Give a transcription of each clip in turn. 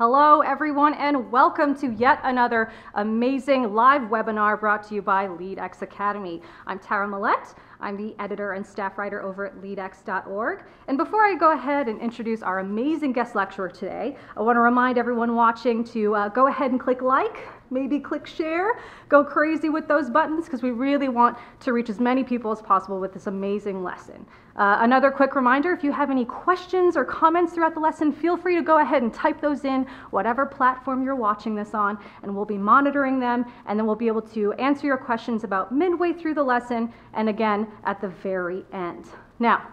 Hello everyone and welcome to yet another amazing live webinar brought to you by LEADx Academy. I'm Tara Millette. I'm the editor and staff writer over at LEADx.org. And before I go ahead and introduce our amazing guest lecturer today, I want to remind everyone watching to go ahead and click like, maybe click share, go crazy with those buttons because we really want to reach as many people as possible with this amazing lesson. Another quick reminder, if you have any questions or comments throughout the lesson, feel free to go ahead and type those in whatever platform you're watching this on, and we'll be monitoring them, and then we'll be able to answer your questions about midway through the lesson and again at the very end. Now,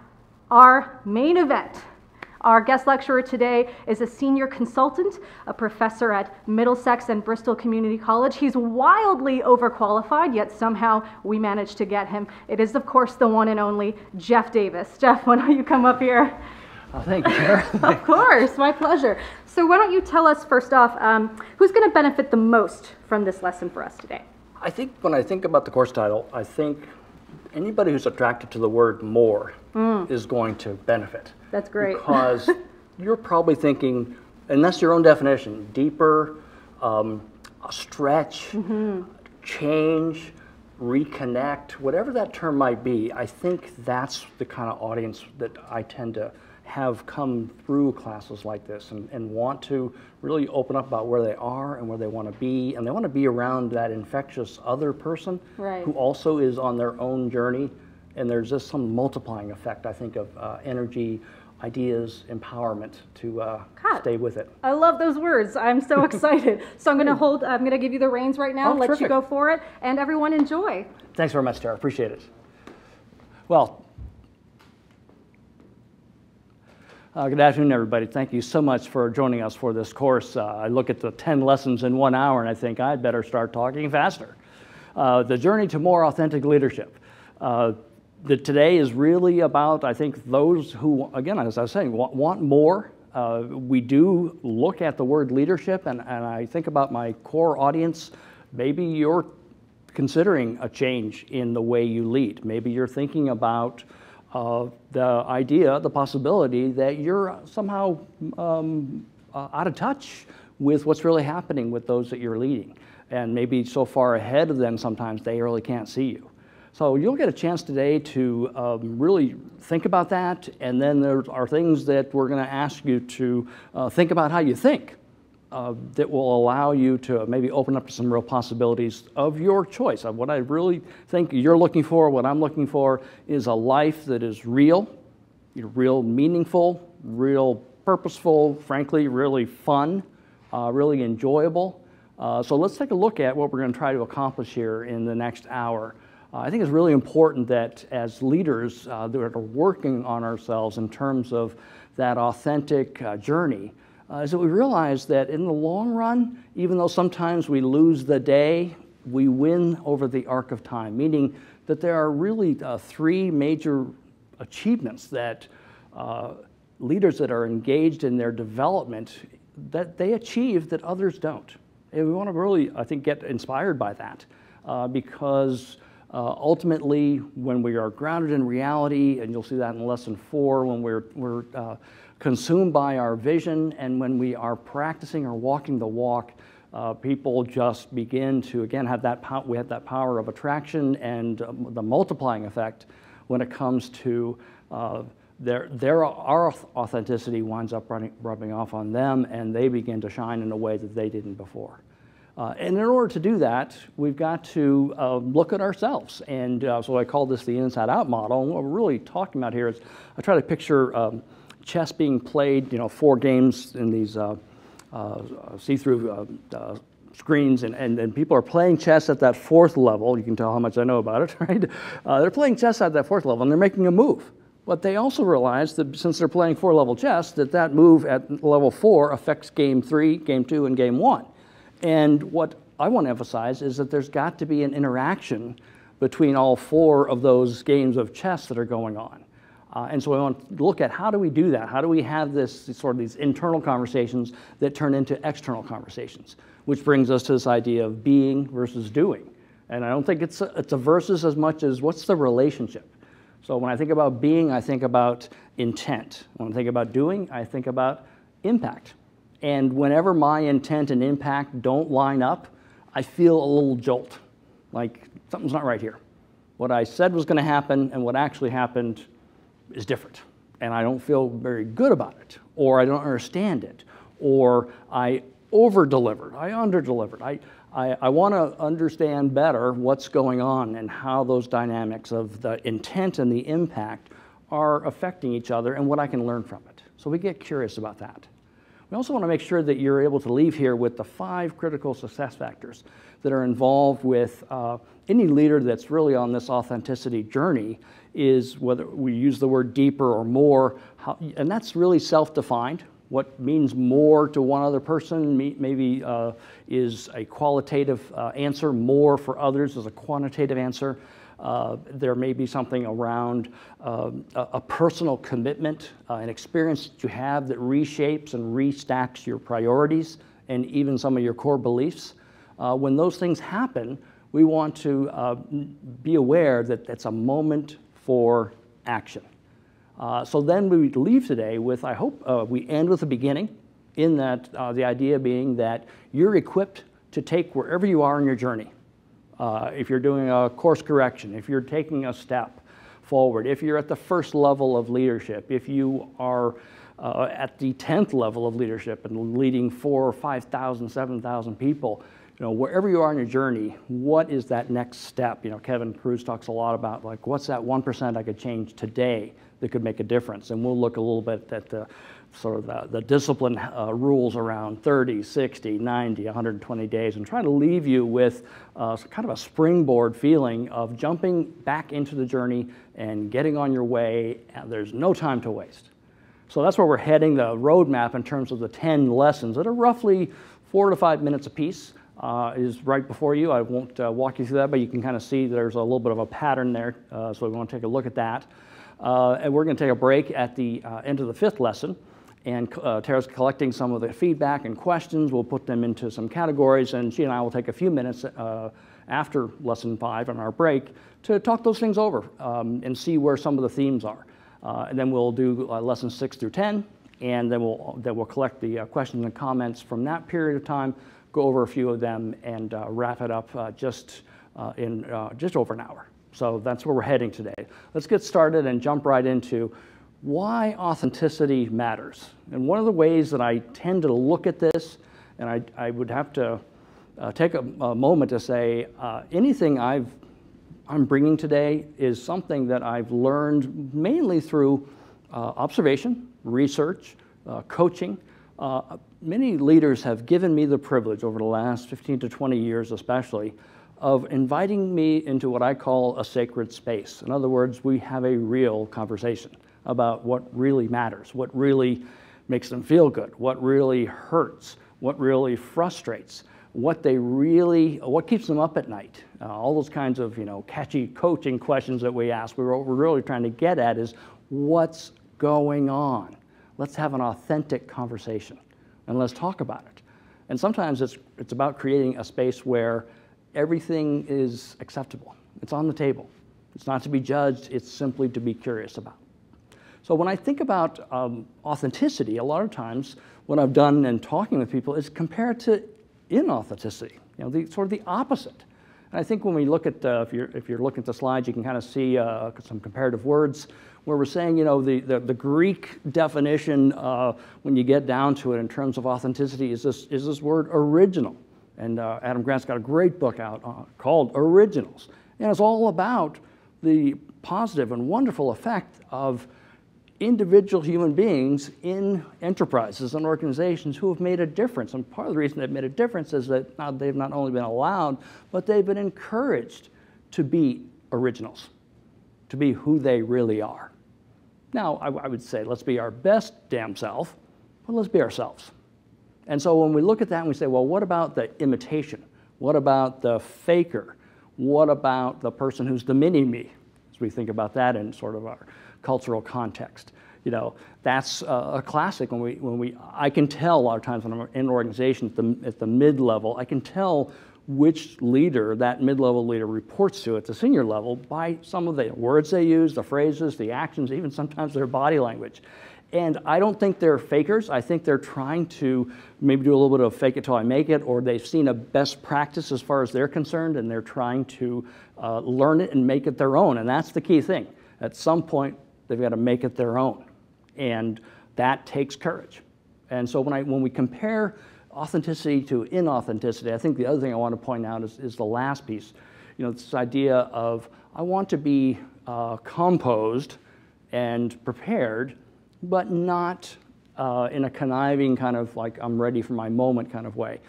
our main event. Our guest lecturer today is a senior consultant, a professor at Middlesex and Bristol Community College. He's wildly overqualified, yet somehow we managed to get him. It is, of course, the one and only Jeff Davis. Jeff, why don't you come up here? Oh, thank you, Tara. Of course, my pleasure. So why don't you tell us first off, who's going to benefit the most from this lesson for us today? I think when I think about the course title, I think anybody who's attracted to the word more is going to benefit. That's great. Because you're probably thinking, and that's your own definition, deeper, stretch, change, reconnect, whatever that term might be. I think that's the kind of audience that I tend to have come through classes like this and want to really open up about where they are and where they want to be. And they want to be around that infectious other person who also is on their own journey. And there's just some multiplying effect, I think, of energy, ideas, empowerment to stay with it. I love those words. I'm so excited. So I'm going to give you the reins right now, let terrific. you go for it, and everyone enjoy. Thanks very much, Tara. Appreciate it. Well, good afternoon, everybody. Thank you so much for joining us for this course. I look at the 10 lessons in 1 hour, and I think I'd better start talking faster. The journey to more authentic leadership. Today is really about, I think, those who, again, as I was saying, want more. We do look at the word leadership, and I think about my core audience. Maybe you're considering a change in the way you lead. Maybe you're thinking about the idea, the possibility that you're somehow out of touch with what's really happening with those that you're leading. And maybe so far ahead of them sometimes they really can't see you. So you'll get a chance today to really think about that, and then there are things that we're going to ask you to think about how you think that will allow you to maybe open up to some real possibilities of your choice. What I really think you're looking for, what I'm looking for, is a life that is real, real meaningful, real purposeful, frankly, really fun, really enjoyable. So let's take a look at what we're going to try to accomplish here in the next hour. I think it's really important that as leaders that are working on ourselves in terms of that authentic journey, is that we realize that in the long run, even though sometimes we lose the day, we win over the arc of time, meaning that there are really three major achievements that leaders that are engaged in their development, that they achieve that others don't. And we want to really, I think, get inspired by that because ultimately, when we are grounded in reality, and you'll see that in lesson 4, when we're consumed by our vision, and when we are practicing or walking the walk, people just begin to, again, have that we have that power of attraction and the multiplying effect when it comes to our authenticity winds up rubbing off on them, and they begin to shine in a way that they didn't before. And in order to do that, we've got to look at ourselves. And so I call this the inside-out model. And what we're really talking about here is I try to picture chess being played, 4 games in these see-through screens, and people are playing chess at that 4th level. You can tell how much I know about it, right? They're playing chess at that 4th level, and they're making a move. But they also realize that since they're playing 4-level chess, that move at level 4 affects game 3, game 2, and game 1. And what I want to emphasize is that there's got to be an interaction between all 4 of those games of chess that are going on. And so I want to look at how do we do that? How do we have this sort of these internal conversations that turn into external conversations? Which brings us to this idea of being versus doing. And I don't think it's a versus as much as what's the relationship. So when I think about being, I think about intent. When I think about doing, I think about impact. And whenever my intent and impact don't line up, I feel a little jolt, like something's not right here. What I said was going to happen and what actually happened is different. And I don't feel very good about it, or I don't understand it, or I over-delivered, I under-delivered. I want to understand better what's going on and how those dynamics of the intent and the impact are affecting each other and what I can learn from it. So we get curious about that. We also want to make sure that you're able to leave here with the 5 critical success factors that are involved with any leader that's really on this authenticity journey, is whether we use the word deeper or more, and that's really self-defined. What means more to one other person maybe is a qualitative answer, more for others is a quantitative answer. There may be something around a personal commitment, an experience that you have that reshapes and restacks your priorities and even some of your core beliefs. When those things happen, we want to be aware that it's a moment for action. So then we leave today with, I hope we end with a beginning, in that the idea being that you're equipped to take wherever you are in your journey. If you're doing a course correction, if you're taking a step forward, if you're at the first level of leadership, if you are at the 10th level of leadership and leading 4,000 or 5,000, 7,000 people, wherever you are in your journey, what is that next step? Kevin Cruz talks a lot about, like, what's that 1% I could change today that could make a difference? And we'll look a little bit at the sort of the discipline rules around 30, 60, 90, 120 days, and try to leave you with kind of a springboard feeling of jumping back into the journey and getting on your way. There's no time to waste. So that's where we're heading. The roadmap in terms of the 10 lessons that are roughly 4 to 5 minutes apiece is right before you. I won't walk you through that, but you can kind of see there's a little bit of a pattern there, so we want to take a look at that. And we're going to take a break at the end of the 5th lesson, and Tara's collecting some of the feedback and questions. We'll put them into some categories, and she and I will take a few minutes after lesson 5 on our break to talk those things over and see where some of the themes are. And then we'll do lessons 6 through 10, and then we'll collect the questions and comments from that period of time, go over a few of them, and wrap it up just over an hour. So that's where we're heading today. Let's get started and jump right into why authenticity matters. And one of the ways that I tend to look at this, and I would have to take a moment to say, anything I'm bringing today is something that I've learned mainly through observation, research, coaching. Many leaders have given me the privilege over the last 15 to 20 years especially of inviting me into what I call a sacred space. In other words, we have a real conversation about what really matters, what really makes them feel good, what really hurts, what really frustrates, what keeps them up at night. All those kinds of catchy coaching questions that we ask. What we're really trying to get at is what's going on. Let's have an authentic conversation and let's talk about it. And sometimes it's about creating a space where everything is acceptable. It's on the table. It's not to be judged, it's simply to be curious about. So when I think about authenticity, a lot of times what I've done in talking with people is compare it to inauthenticity, sort of the opposite. And I think when we look at, if you're looking at the slides, you can kind of see some comparative words where we're saying, the Greek definition, when you get down to it in terms of authenticity, is this word original. And Adam Grant's got a great book out called Originals. And it's all about the positive and wonderful effect of individual human beings in enterprises and organizations who have made a difference. And part of the reason they've made a difference is that they've not only been allowed, but they've been encouraged to be originals, to be who they really are. Now, I would say let's be our best damn self, but let's be ourselves. And so when we look at that and we say, well, what about the imitation? What about the faker? What about the person who's the mini-me? As we think about that in sort of our cultural context. That's a classic I can tell a lot of times when I'm in an organization at the mid-level, I can tell which leader that mid-level leader reports to at the senior level by some of the words they use, the phrases, the actions, even sometimes their body language. And I don't think they're fakers. I think they're trying to maybe do a little bit of fake it till I make it, or they've seen a best practice as far as they're concerned, and they're trying to learn it and make it their own. And that's the key thing. At some point, they've got to make it their own. And that takes courage. And so when we compare authenticity to inauthenticity, I think the other thing I want to point out is the last piece. You know, this idea of I want to be composed and prepared, but not in a conniving kind of like I'm ready for my moment kind of way.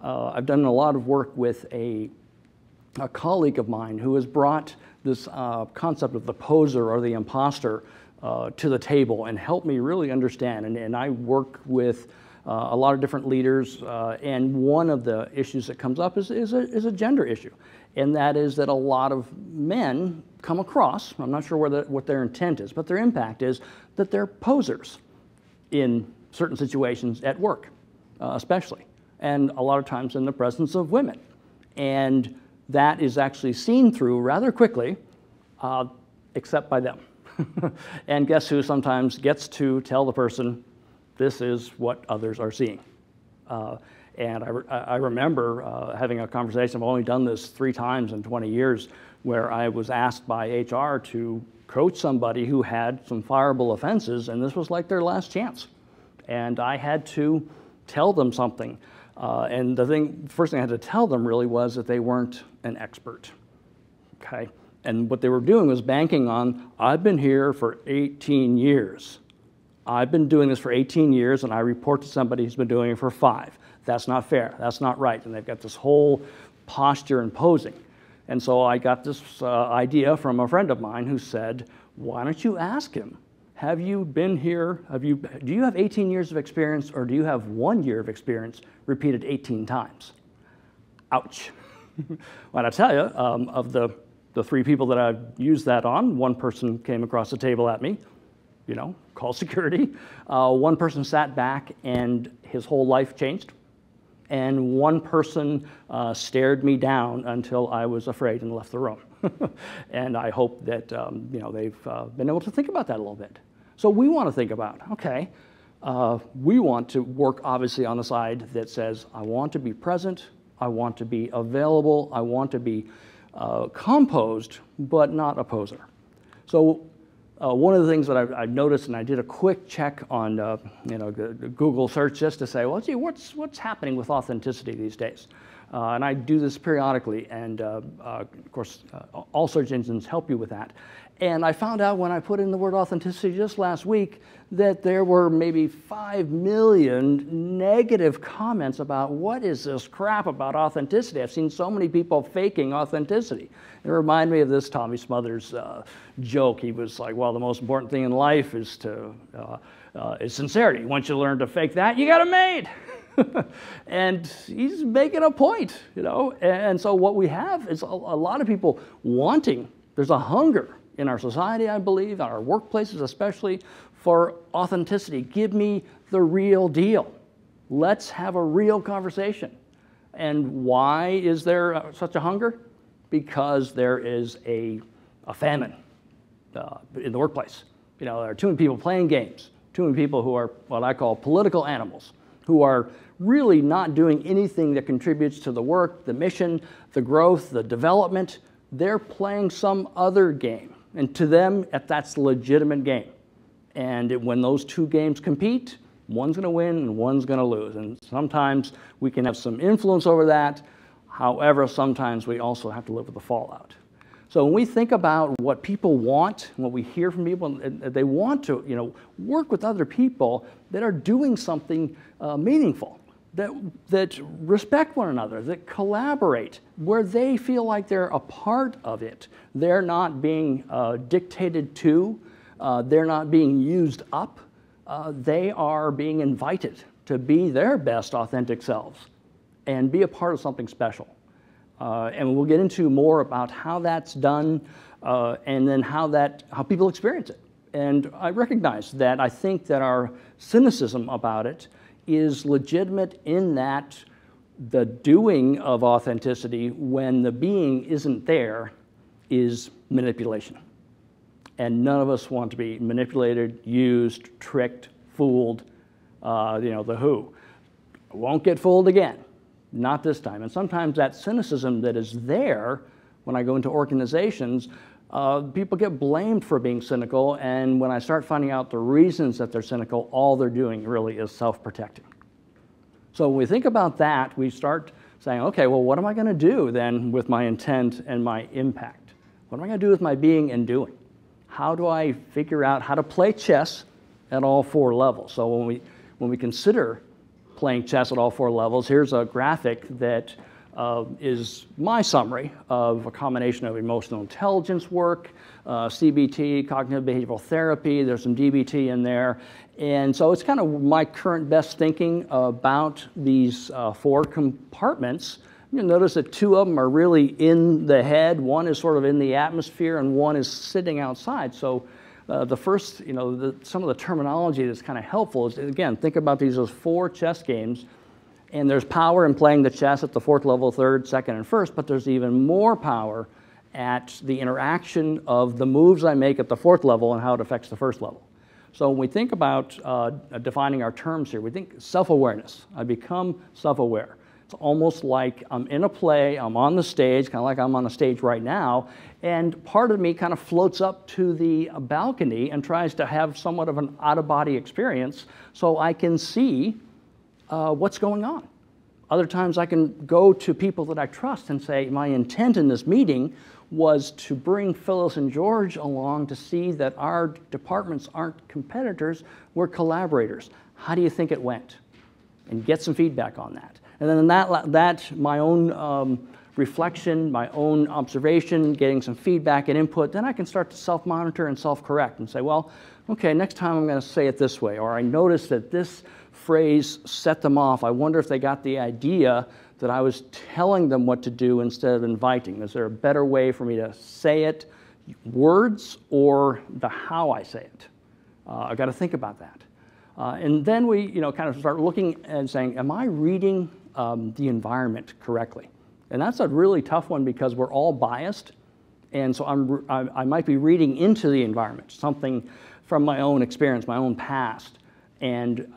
I've done a lot of work with a colleague of mine who has brought this concept of the poser or the imposter to the table and helped me really understand. And I work with a lot of different leaders, and one of the issues that comes up is a gender issue. And that is that a lot of men come across, I'm not sure what their intent is, but their impact is that they're posers in certain situations at work, especially, and a lot of times in the presence of women. And that is actually seen through rather quickly, except by them. And guess who sometimes gets to tell the person, this is what others are seeing. And I remember having a conversation, I've only done this 3 times in 20 years, where I was asked by HR to coach somebody who had some fireable offenses, and this was like their last chance. And I had to tell them something. And the first thing I had to tell them really was that they weren't an expert, okay? And what they were doing was banking on, I've been here for 18 years. I've been doing this for 18 years, and I report to somebody who's been doing it for 5. That's not fair. That's not right. And they've got this whole posture and posing. And so I got this idea from a friend of mine who said, why don't you ask him, have you been here, do you have 18 years of experience, or do you have 1 year of experience repeated 18 times? Ouch. Well, I tell you, of the 3 people that I've used that on, 1 person came across the table at me, you know, call security. 1 person sat back and his whole life changed. And 1 person stared me down until I was afraid and left the room. And I hope that you know, they've been able to think about that a little bit. So we want to think about, okay, we want to work obviously on the side that says, I want to be present, I want to be available, I want to be composed, but not a poser. So one of the things that I've noticed, and I did a quick check on you know, Google search just to say, well, gee, what's happening with authenticity these days? And I do this periodically, and of course, all search engines help you with that. And I found out when I put in the word authenticity just last week that there were maybe 5 million negative comments about what is this crap about authenticity. I've seen so many people faking authenticity. It reminded me of this Tommy Smothers joke. He was like, well, the most important thing in life is sincerity. Once you learn to fake that, you got it made. And he's making a point, you know. And so what we have is a lot of people wanting, there's a hunger in our society, I believe, in our workplaces especially, for authenticity. Give me the real deal. Let's have a real conversation. And why is there such a hunger? Because there is a famine in the workplace. You know, there are too many people playing games, too many people who are what I call political animals, who are really not doing anything that contributes to the work, the mission, the growth, the development. They're playing some other game. And to them, that's a legitimate game. And when those 2 games compete, one's going to win and one's going to lose. And sometimes we can have some influence over that. However, sometimes we also have to live with the fallout. So when we think about what people want, what we hear from people, they want to, you know, work with other people that are doing something meaningful, that respect one another, that collaborate, where they feel like they're a part of it. They're not being dictated to, they're not being used up, they are being invited to be their best authentic selves and be a part of something special. And we'll get into more about how that's done and then how people experience it. And I recognize that I think that our cynicism about it is legitimate in that the doing of authenticity when the being isn't there is manipulation. And none of us want to be manipulated, used, tricked, fooled, the who. Won't get fooled again, not this time. And sometimes that cynicism that is there when I go into organizations, people get blamed for being cynical, and when I start finding out the reasons that they're cynical, all they're doing really is self-protecting. So when we think about that, we start saying, okay, well, what am I going to do then with my intent and my impact? What am I going to do with my being and doing? How do I figure out how to play chess at all 4 levels? So when we consider playing chess at all 4 levels, here's a graphic that is my summary of a combination of emotional intelligence work, CBT, cognitive behavioral therapy, there's some DBT in there. And so it's kind of my current best thinking about these 4 compartments. You'll notice that 2 of them are really in the head, 1 is sort of in the atmosphere, and 1 is sitting outside. So the first, some of the terminology that's kind of helpful is, again, think about these as 4 chess games, and there's power in playing the chess at the 4th level, 3rd, 2nd, and 1st, but there's even more power at the interaction of the moves I make at the 4th level and how it affects the 1st level. So when we think about defining our terms here, we think self-awareness. I become self-aware. It's almost like I'm in a play, I'm on the stage, kind of like I'm on the stage right now, and part of me kind of floats up to the balcony and tries to have somewhat of an out-of-body experience so I can see what's going on. Other times I can go to people that I trust and say, my intent in this meeting was to bring Phyllis and George along to see that our departments aren't competitors, we're collaborators. How do you think it went? And get some feedback on that. And then that my own reflection, my own observation, getting some feedback and input, then I can start to self-monitor and self-correct and say, well, okay, next time I'm going to say it this way, or I noticed that this phrase set them off. I wonder if they got the idea that I was telling them what to do instead of inviting. Is there a better way for me to say it, words, or the how I say it? I've got to think about that. And then we kind of start looking and saying, am I reading the environment correctly? And that's a really tough one because we're all biased. And so I might be reading into the environment, something from my own experience, my own past. And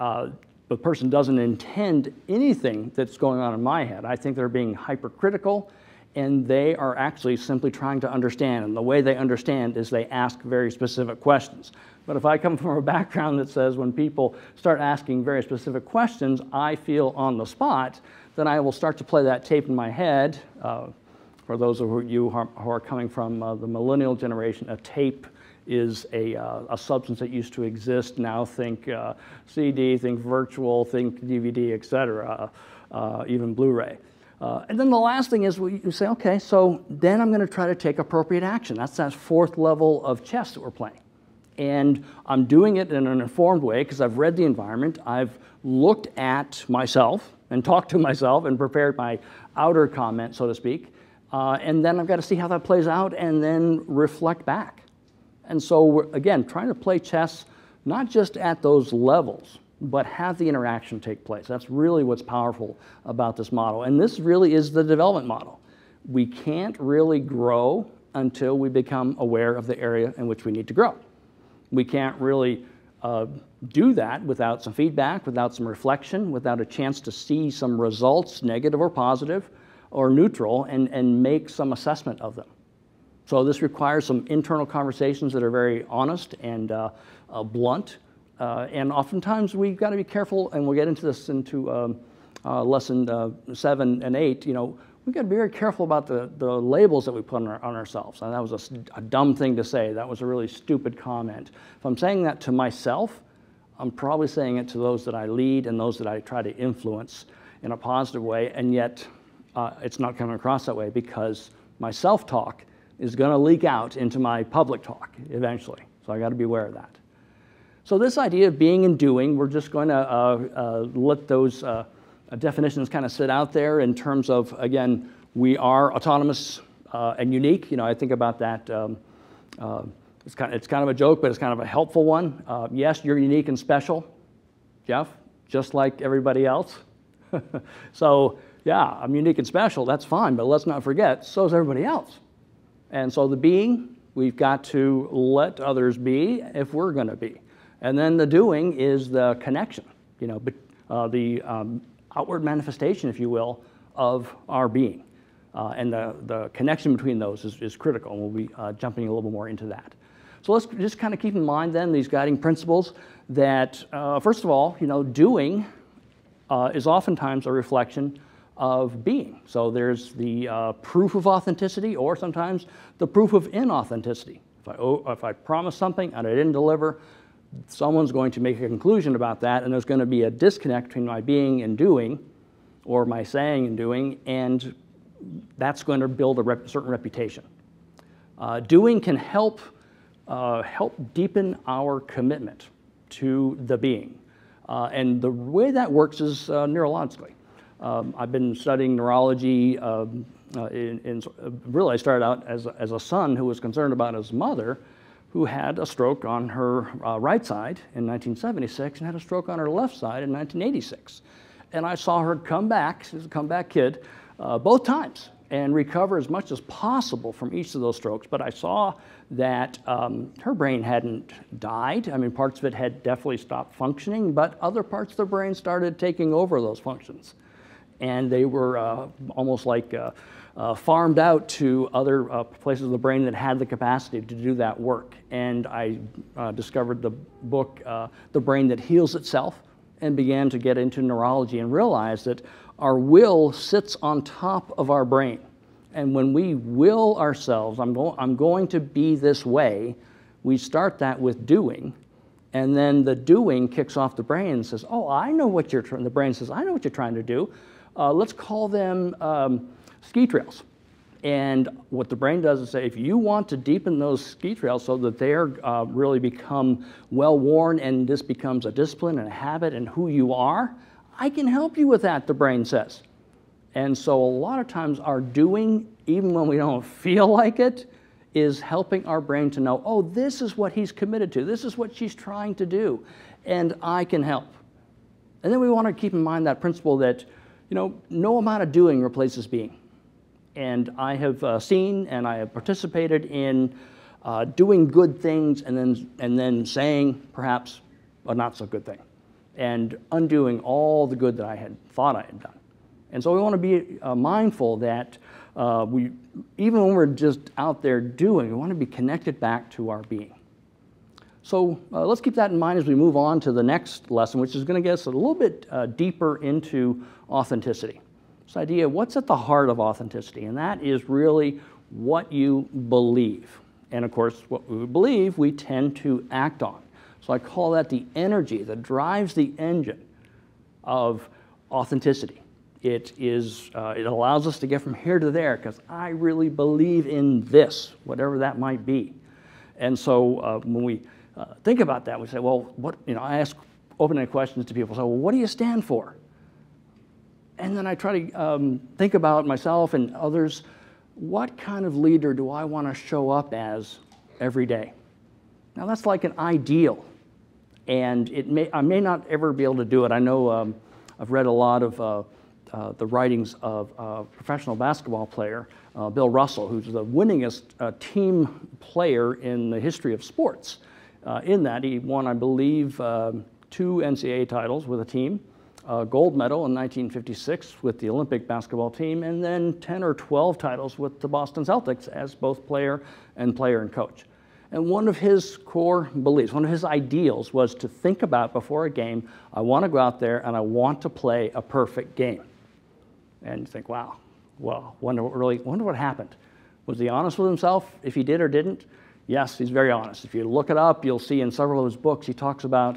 the person doesn't intend anything that's going on in my head. I think they're being hypercritical, and they are actually simply trying to understand. And the way they understand is they ask very specific questions. But if I come from a background that says when people start asking very specific questions, I feel on the spot, then I will start to play that tape in my head. For those of you who are coming from the millennial generation, a tape is a substance that used to exist. Now think CD, think virtual, think DVD, etc., even Blu-ray. And then the last thing is you say, okay, so then I'm going to try to take appropriate action. That's that 4th level of chess that we're playing. And I'm doing it in an informed way because I've read the environment, I've looked at myself and talked to myself and prepared my outer comment, so to speak. And then I've got to see how that plays out and then reflect back. And so we're, again, trying to play chess not just at those levels, but have the interaction take place. That's really what's powerful about this model. And this really is the development model. We can't really grow until we become aware of the area in which we need to grow. We can't really do that without some feedback, without some reflection, without a chance to see some results, negative or positive or neutral, and make some assessment of them. So this requires some internal conversations that are very honest and blunt. And oftentimes we've got to be careful, and we'll get into this into lesson 7 and 8, we've got to be very careful about the labels that we put on ourselves. And that was a dumb thing to say. That was a really stupid comment. If I'm saying that to myself, I'm probably saying it to those that I lead and those that I try to influence in a positive way, and yet it's not coming across that way because my self-talk is going to leak out into my public talk eventually. So I got to be aware of that. So this idea of being and doing, we're just going to let those definitions kind of sit out there in terms of, again, we are autonomous and unique. I think about that. It's kind of a joke, but it's kind of a helpful one. Yes, you're unique and special, Jeff, just like everybody else. So yeah, I'm unique and special. That's fine, but let's not forget, so is everybody else. And so the being, We've got to let others be if we're going to be. And then the doing is the connection, the outward manifestation, if you will, of our being. And the connection between those is critical, and we'll be jumping a little bit more into that. So let's just kind of keep in mind then these guiding principles that, first of all, doing is oftentimes a reflection of being. So there's the proof of authenticity, or sometimes the proof of inauthenticity. If I promise something and I didn't deliver, someone's going to make a conclusion about that, and there's going to be a disconnect between my being and doing, or my saying and doing, and that's going to build a certain reputation. Doing can help deepen our commitment to the being. And the way that works is neurologically. I've been studying neurology. Really, I started out as a son who was concerned about his mother, who had a stroke on her right side in 1976 and had a stroke on her left side in 1986. And I saw her come back, she was a comeback kid, both times, and recover as much as possible from each of those strokes. But I saw that her brain hadn't died. I mean, parts of it had definitely stopped functioning, but other parts of the brain started taking over those functions. And they were almost like farmed out to other places of the brain that had the capacity to do that work. And I discovered the book, The Brain That Heals Itself, and began to get into neurology and realized that our will sits on top of our brain. And when we will ourselves, I'm going to be this way, we start that with doing, and then the doing kicks off the brain and says, oh, I know what you're trying, the brain says, I know what you're trying to do. Let's call them ski trails. And what the brain does is say, if you want to deepen those ski trails so that they're really become well-worn and this becomes a discipline and a habit and who you are, I can help you with that, the brain says. And so a lot of times our doing, even when we don't feel like it, is helping our brain to know, oh, this is what he's committed to. This is what she's trying to do, and I can help. And then we want to keep in mind that principle that, no amount of doing replaces being. And I have seen and I have participated in doing good things and then saying perhaps a not so good thing and undoing all the good that I had thought I had done. And so we want to be mindful that even when we're just out there doing, we want to be connected back to our being. So let's keep that in mind as we move on to the next lesson, which is going to get us a little bit deeper into authenticity. This idea of what's at the heart of authenticity, and that is really what you believe. And of course, what we believe, we tend to act on. So I call that the energy that drives the engine of authenticity. It allows us to get from here to there because I really believe in this, whatever that might be. And so when we think about that, we say, well, I ask open-ended questions to people. So, well, what do you stand for? And then I try to think about myself and others, what kind of leader do I want to show up as every day? Now, that's like an ideal, and I may not ever be able to do it. I know I've read a lot of the writings of a professional basketball player, Bill Russell, who's the winningest team player in the history of sports. In that, he won, I believe, 2 NCAA titles with a team, a gold medal in 1956 with the Olympic basketball team, and then 10 or 12 titles with the Boston Celtics as both player and coach. And one of his core beliefs, one of his ideals was to think about before a game, I want to go out there and I want to play a perfect game. And you think, wow, well, wonder what happened. Was he honest with himself if he did or didn't? Yes, he's very honest. If you look it up, you'll see in several of his books, he talks about,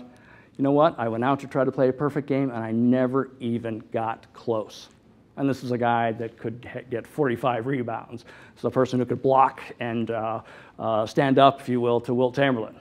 you know what, I went out to try to play a perfect game and I never even got close. And this is a guy that could get 45 rebounds. It's a person who could block and stand up, if you will, to Wilt Chamberlain.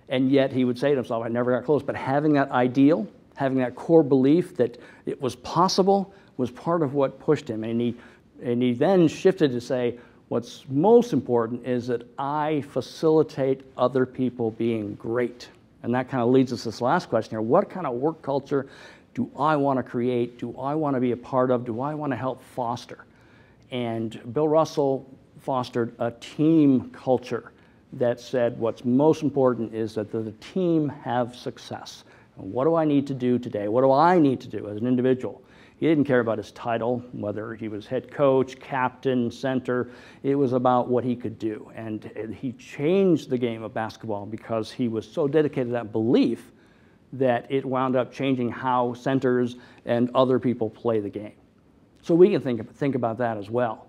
And yet he would say to himself, I never got close. But having that ideal, having that core belief that it was possible was part of what pushed him. And he then shifted to say, what's most important is that I facilitate other people being great. And that kind of leads us to this last question here. What kind of work culture do I want to create? Do I want to be a part of? Do I want to help foster? And Bill Russell fostered a team culture that said what's most important is that the team have success. And what do I need to do today? What do I need to do as an individual? He didn't care about his title, whether he was head coach, captain, center. It was about what he could do. And he changed the game of basketball because he was so dedicated to that belief that it wound up changing how centers and other people play the game. So we can think about that as well.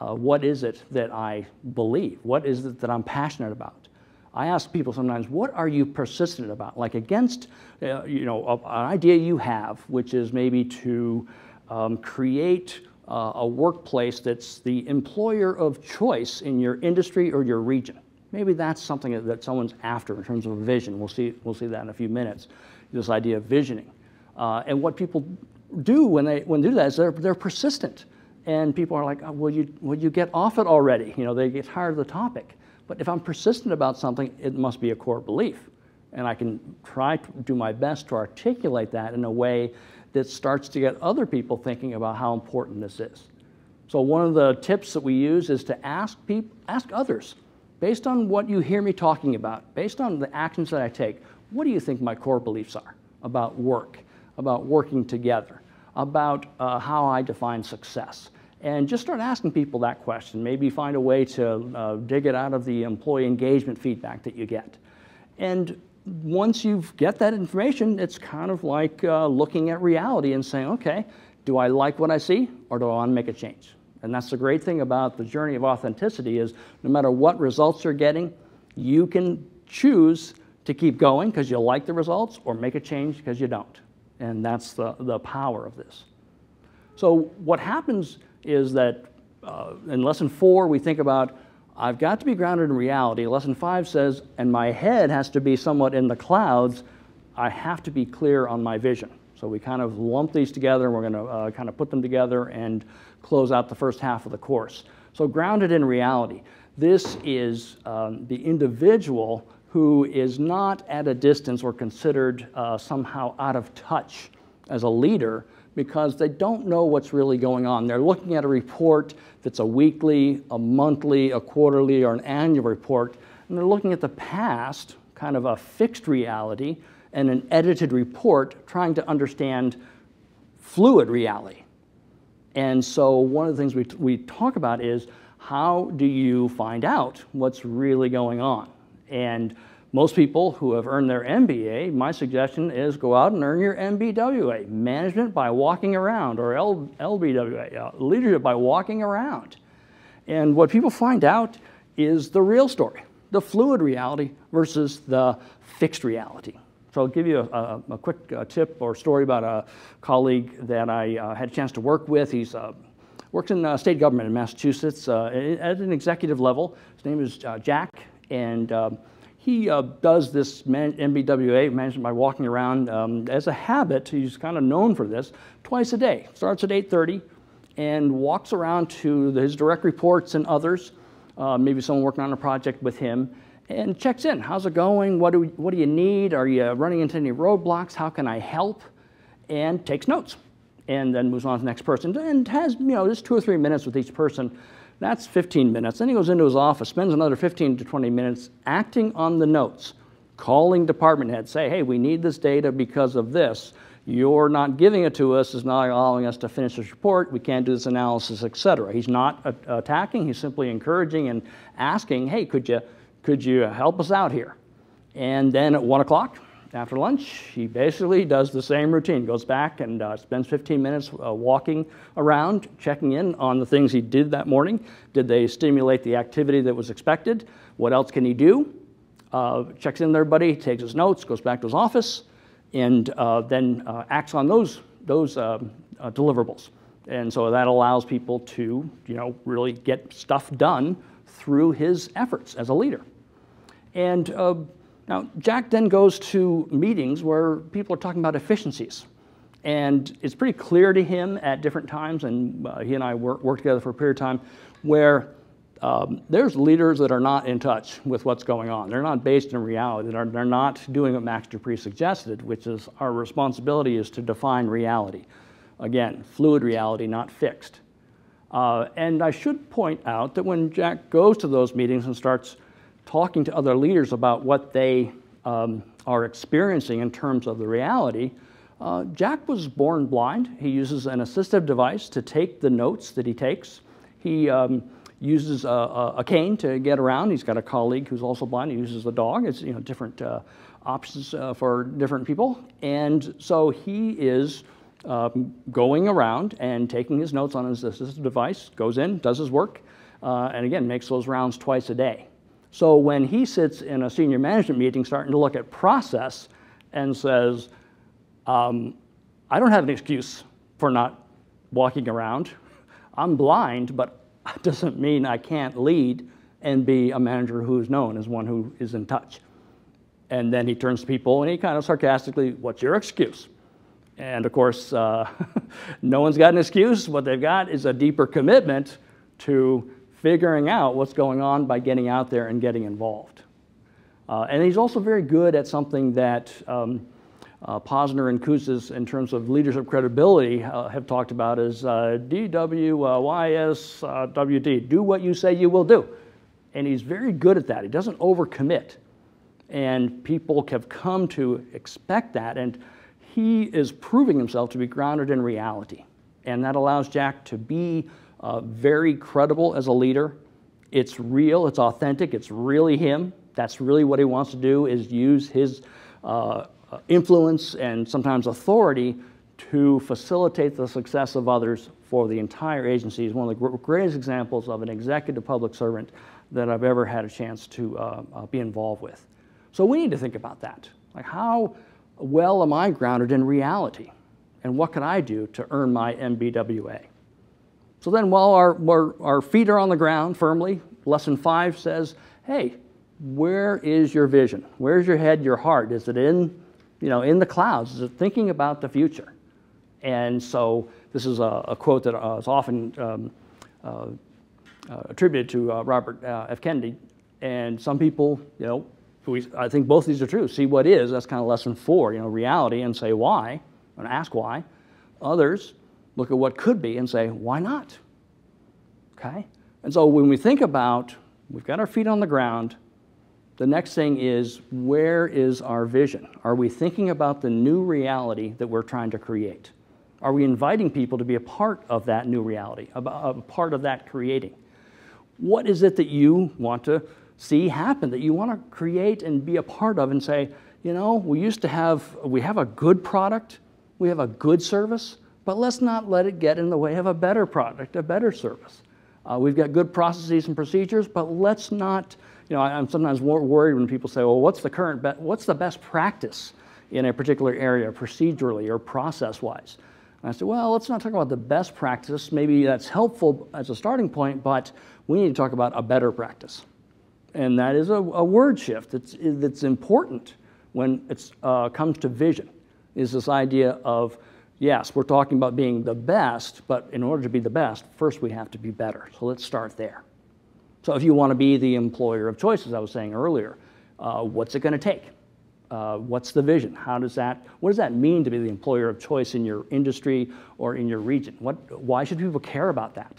What is it that I believe? What is it that I'm passionate about? I ask people sometimes, what are you persistent about? Like against, an idea you have, which is maybe to create a workplace that's the employer of choice in your industry or your region. Maybe that's something that someone's after in terms of a vision. We'll see that in a few minutes. This idea of visioning, and what people do when they do that is they're persistent, and people are like, oh, will you get off it already? They get tired of the topic. But if I'm persistent about something, it must be a core belief. And I can try to do my best to articulate that in a way that starts to get other people thinking about how important this is. So one of the tips that we use is to ask others, based on what you hear me talking about, based on the actions that I take, what do you think my core beliefs are about work, about working together, about how I define success? And just start asking people that question. Maybe find a way to dig it out of the employee engagement feedback that you get. And once you get that information, it's kind of like looking at reality and saying, okay, do I like what I see or do I want to make a change? And that's the great thing about the journey of authenticity is no matter what results you're getting, you can choose to keep going because you like the results or make a change because you don't. And that's the power of this. So what happens is that in lesson 4, we think about, I've got to be grounded in reality. Lesson 5 says, and my head has to be somewhat in the clouds. I have to be clear on my vision. So we kind of lump these together, and we're going to kind of put them together and close out the first half of the course. So grounded in reality. This is the individual who is not at a distance or considered somehow out of touch as a leader, because they don't know what's really going on. They're looking at a report that's a weekly, a monthly, a quarterly, or an annual report, and they're looking at the past, kind of a fixed reality, and an edited report, trying to understand fluid reality. And so one of the things we talk about is, how do you find out what's really going on? And most people who have earned their MBA, my suggestion is go out and earn your MBWA, Management by Walking Around, or LBWA, Leadership by Walking Around. And what people find out is the real story, the fluid reality versus the fixed reality. So I'll give you a quick tip or story about a colleague that I had a chance to work with. He's works in state government in Massachusetts at an executive level. His name is Jack, and he does this MBWA, Management by Walking Around, as a habit. He's kind of known for this, twice a day. Starts at 8:30 and walks around to his direct reports and others, maybe someone working on a project with him, and checks in. How's it going? What do you need? Are you running into any roadblocks? How can I help? And takes notes. And then moves on to the next person and has, just 2 or 3 minutes with each person. That's 15 minutes. Then he goes into his office, spends another 15 to 20 minutes acting on the notes, calling department heads, say, hey, we need this data because of this. You're not giving it to us, is not allowing us to finish this report. We can't do this analysis, etc. He's not attacking. He's simply encouraging and asking, hey, could you help us out here? And then at 1 o'clock, after lunch, he basically does the same routine, goes back and spends 15 minutes walking around, checking in on the things he did that morning. Did they stimulate the activity that was expected? What else can he do? Checks in with everybody, takes his notes, goes back to his office, and then acts on those deliverables. And so that allows people to, really get stuff done through his efforts as a leader. And now, Jack then goes to meetings where people are talking about efficiencies. And it's pretty clear to him at different times, and he and I worked together for a period of time, where there's leaders that are not in touch with what's going on. They're not based in reality. They're not doing what Max Dupree suggested, which is our responsibility is to define reality. Again, fluid reality, not fixed. And I should point out that when Jack goes to those meetings and starts talking to other leaders about what they are experiencing in terms of the reality, Jack was born blind. He uses an assistive device to take the notes that he takes. He uses a cane to get around. He's got a colleague who's also blind. He uses a dog. It's different options for different people. And so he is going around and taking his notes on his assistive device, goes in, does his work, and again, makes those rounds twice a day. So when he sits in a senior management meeting starting to look at process and says, I don't have an excuse for not walking around. I'm blind, but it doesn't mean I can't lead and be a manager who's known as one who is in touch. And then he turns to people and he kind of sarcastically, what's your excuse? And of course, no one's got an excuse. What they've got is a deeper commitment to figuring out what's going on by getting out there and getting involved. And he's also very good at something that Posner and Kouzes, in terms of leadership credibility, have talked about as DWYSWD, do what you say you will do. And he's very good at that. He doesn't overcommit. And people have come to expect that. And he is proving himself to be grounded in reality. And that allows Jack to be very credible as a leader. It's real, it's authentic, it's really him. That's really what he wants to do, is use his influence and sometimes authority to facilitate the success of others for the entire agency. He's one of the greatest examples of an executive public servant that I've ever had a chance to be involved with. So we need to think about that. Like, how well am I grounded in reality? And what can I do to earn my MBWA? So then while our feet are on the ground firmly, lesson 5 says, hey, where is your vision? Where's your head, your heart? Is it in the clouds? Is it thinking about the future? And so this is a quote that is often attributed to Robert F. Kennedy. And some people, I think both of these are true. See what is, that's kind of lesson 4, reality, and say why, and ask why. Others look at what could be and say, why not? Okay? And so when we think about, we've got our feet on the ground, the next thing is, where is our vision? Are we thinking about the new reality that we're trying to create? Are we inviting people to be a part of that new reality, a part of that creating? What is it that you want to see happen, that you want to create and be a part of and say, we have a good product, we have a good service, but let's not let it get in the way of a better product, a better service. We've got good processes and procedures, but let's not, I'm sometimes worried when people say, well, what's the best practice in a particular area, procedurally or process-wise? And I said, well, let's not talk about the best practice. Maybe that's helpful as a starting point, but we need to talk about a better practice. And that is a word shift that's important when it comes to vision, is this idea of, yes, we're talking about being the best, but in order to be the best, first we have to be better. So let's start there. So if you want to be the employer of choice, as I was saying earlier, what's it going to take? What's the vision? What does that mean to be the employer of choice in your industry or in your region? Why should people care about that?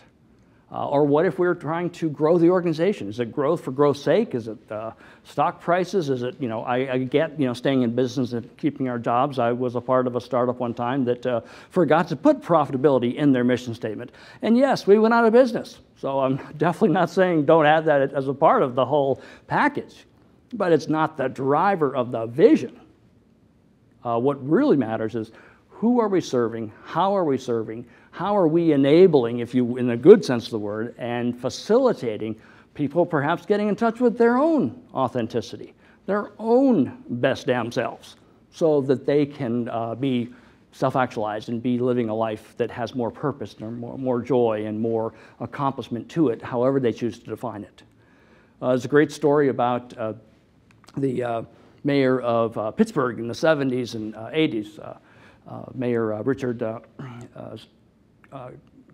Or what if we're trying to grow the organization? Is it growth for growth's sake? Is it stock prices? Is it, I get, staying in business and keeping our jobs. I was a part of a startup one time that forgot to put profitability in their mission statement. And yes, we went out of business. So I'm definitely not saying don't add that as a part of the whole package. But it's not the driver of the vision. What really matters is, who are we serving? How are we serving? How are we enabling, in the good sense of the word, and facilitating people perhaps getting in touch with their own authenticity, their own best damn selves, so that they can be self-actualized and be living a life that has more purpose and more joy and more accomplishment to it, however they choose to define it. There's a great story about the mayor of Pittsburgh in the 70s and 80s, Mayor Richard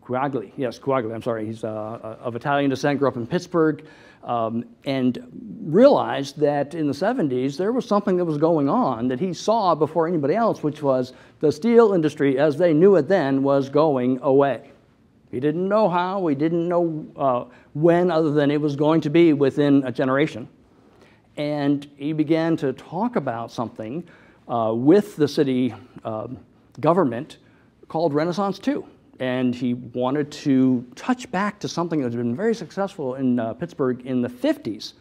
Coagli. Yes, Coagli, I'm sorry. He's of Italian descent, grew up in Pittsburgh, and realized that in the 70s there was something that was going on that he saw before anybody else, which was the steel industry, as they knew it then, was going away. He didn't know how, he didn't know when, other than it was going to be within a generation. And he began to talk about something with the city government called Renaissance 2. And he wanted to touch back to something that had been very successful in Pittsburgh in the 50s,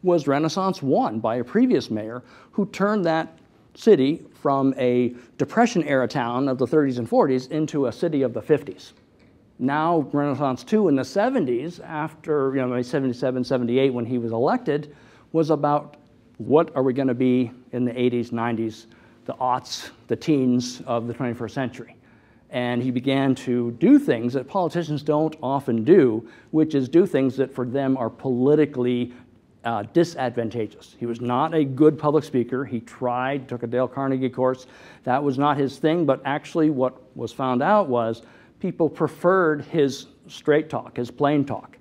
was Renaissance 1 by a previous mayor who turned that city from a Depression-era town of the 30s and 40s into a city of the 50s. Now Renaissance 2 in the 70s, after 77, 78 when he was elected, was about what are we going to be in the 80s, 90s, the aughts, the teens of the 21st century. And he began to do things that politicians don't often do, which is do things that for them are politically disadvantageous. He was not a good public speaker. He tried, took a Dale Carnegie course. That was not his thing, but actually what was found out was people preferred his straight talk, his plain talk.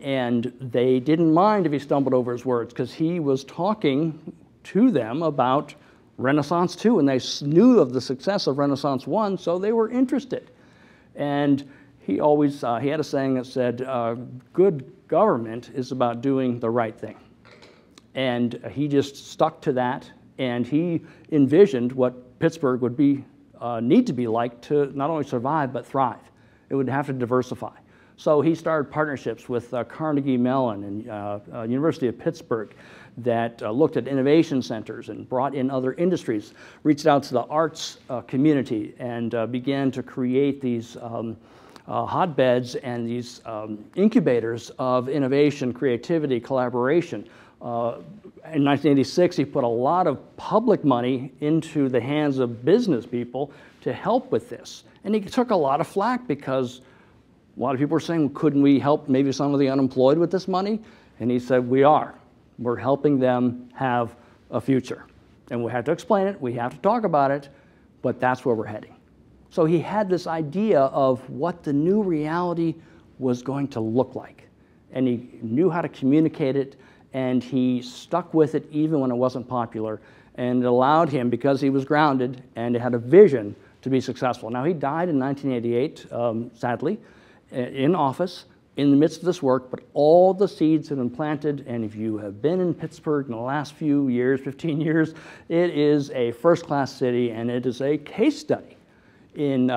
And they didn't mind if he stumbled over his words because he was talking to them about Renaissance 2, and they knew of the success of Renaissance 1, so they were interested. And he always, he had a saying that said, good government is about doing the right thing. And he just stuck to that, and he envisioned what Pittsburgh would be, need to be like to not only survive, but thrive. It would have to diversify. So he started partnerships with Carnegie Mellon and University of Pittsburgh that looked at innovation centers and brought in other industries, reached out to the arts community, and began to create these hotbeds and these incubators of innovation, creativity, collaboration. In 1986, he put a lot of public money into the hands of business people to help with this. And he took a lot of flack because a lot of people were saying, couldn't we help maybe some of the unemployed with this money? And he said, we are. We're helping them have a future. And we have to explain it, we have to talk about it, but that's where we're heading. So he had this idea of what the new reality was going to look like. And he knew how to communicate it, and he stuck with it even when it wasn't popular. And it allowed him, because he was grounded and had a vision, to be successful. Now, he died in 1988, sadly, in office, in the midst of this work, but all the seeds have been planted, and if you have been in Pittsburgh in the last few years, 15 years, it is a first-class city, and it is a case study in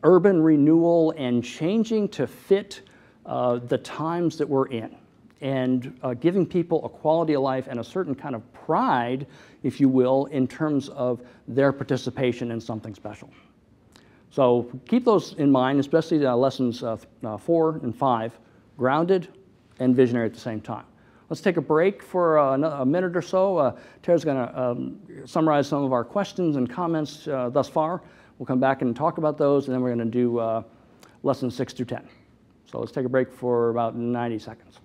urban renewal and changing to fit the times that we're in, and giving people a quality of life and a certain kind of pride, if you will, in terms of their participation in something special. So keep those in mind, especially lessons 4 and 5, grounded and visionary at the same time. Let's take a break for a minute or so. Tara's going to summarize some of our questions and comments thus far. We'll come back and talk about those, and then we're going to do lessons 6 through 10. So let's take a break for about 90 seconds.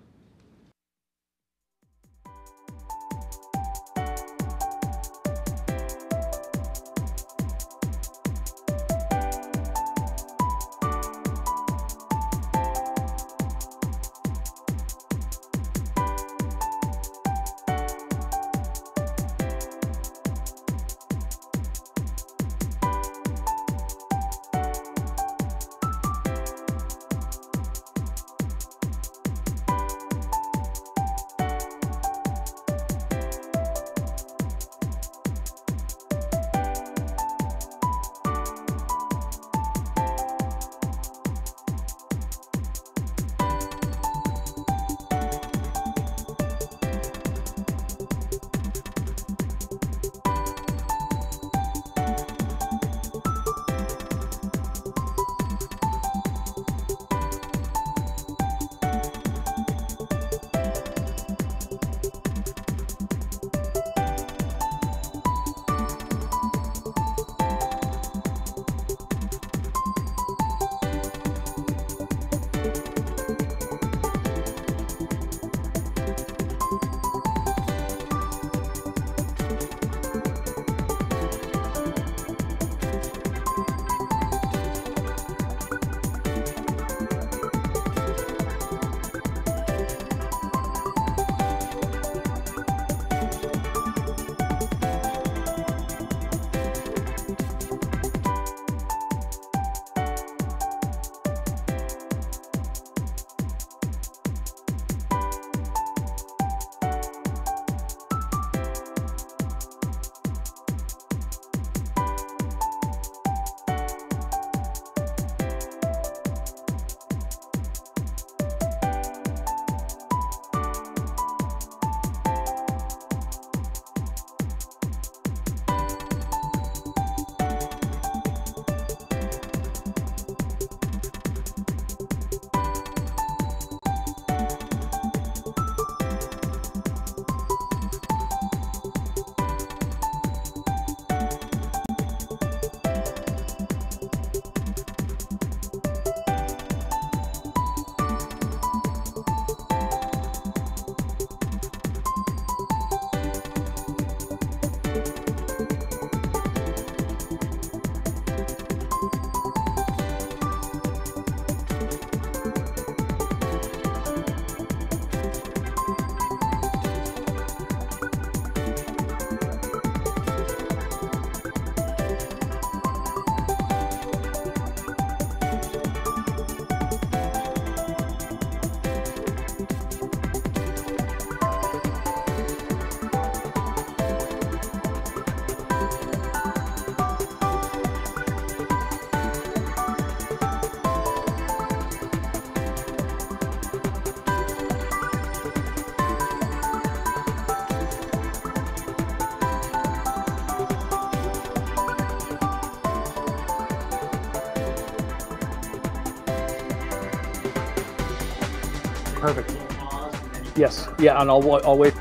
Perfect. We'll pause and then you can Yes. start. Yeah, and I'll wait.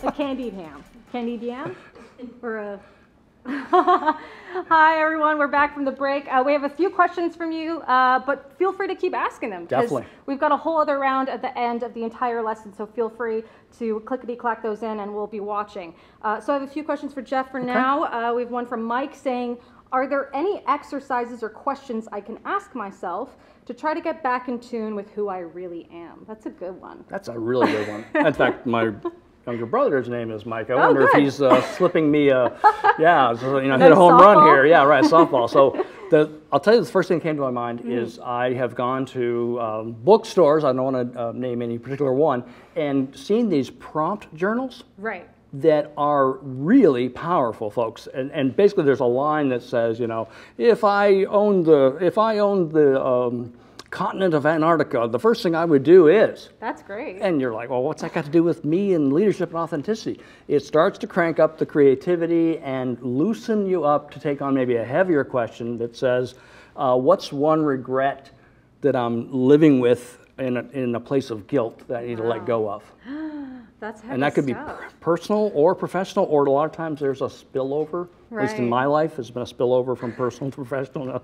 The candied ham. Candied yam? Or a... Hi, everyone. We're back from the break. We have a few questions from you, but feel free to keep asking them. 'Cause Definitely. we've got a whole other round at the end of the entire lesson, so feel free to clickety-clack those in, and we'll be watching. So I have a few questions for Jeff for now. We have one from Mike saying, are there any exercises or questions I can ask myself to try to get back in tune with who I really am? That's a good one. That's a really good one. In fact, my younger brother's name is Mike. I wonder if good. he's slipping me a, yeah, so, hit a Nice home softball? run here. Yeah, right, softball. So I'll tell you, the first thing that came to my mind is I have gone to bookstores, I don't want to name any particular one, and seen these prompt journals Right. that are really powerful, folks. And basically there's a line that says, if I owned the continent of Antarctica, the first thing I would do is. That's great. And you're like, well, what's that got to do with me and leadership and authenticity? It starts to crank up the creativity and loosen you up to take on maybe a heavier question that says, what's one regret that I'm living with in a place of guilt that I need to let go of? That's heavy And that could be stuff. personal or professional, or a lot of times there's a spillover. At least in Right. my life, there's been a spillover from personal to professional.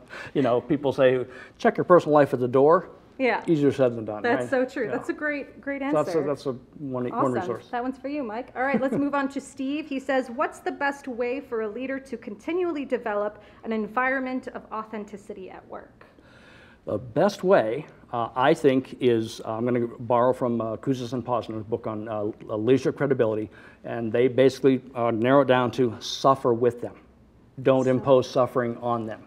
People say, check your personal life at the door. Yeah. Easier said than done. That's right? so true. Yeah. That's a great So answer. that's one Awesome. resource. That one's for you, Mike. All right, let's move on to Steve. He says, what's the best way for a leader to continually develop an environment of authenticity at work? The best way, I think, is I'm going to borrow from Kouzes and Posner's book on leadership credibility, and they basically narrow it down to suffer with them. Don't impose suffering on them.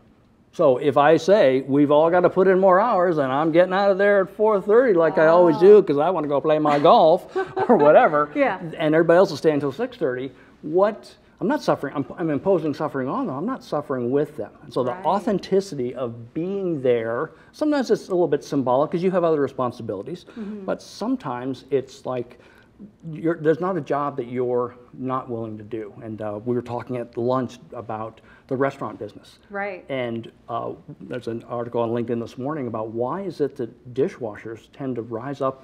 So if I say, we've all got to put in more hours, and I'm getting out of there at 4:30 like I always do because I want to go play my golf or whatever, Yeah. and everybody else will stay until 6:30, I'm not suffering, I'm imposing suffering on them, I'm not suffering with them. And so the Right. authenticity of being there, sometimes it's a little bit symbolic because you have other responsibilities, but sometimes it's like there's not a job that you're not willing to do. And we were talking at lunch about the restaurant business. Right. And there's an article on LinkedIn this morning about why is it that dishwashers tend to rise up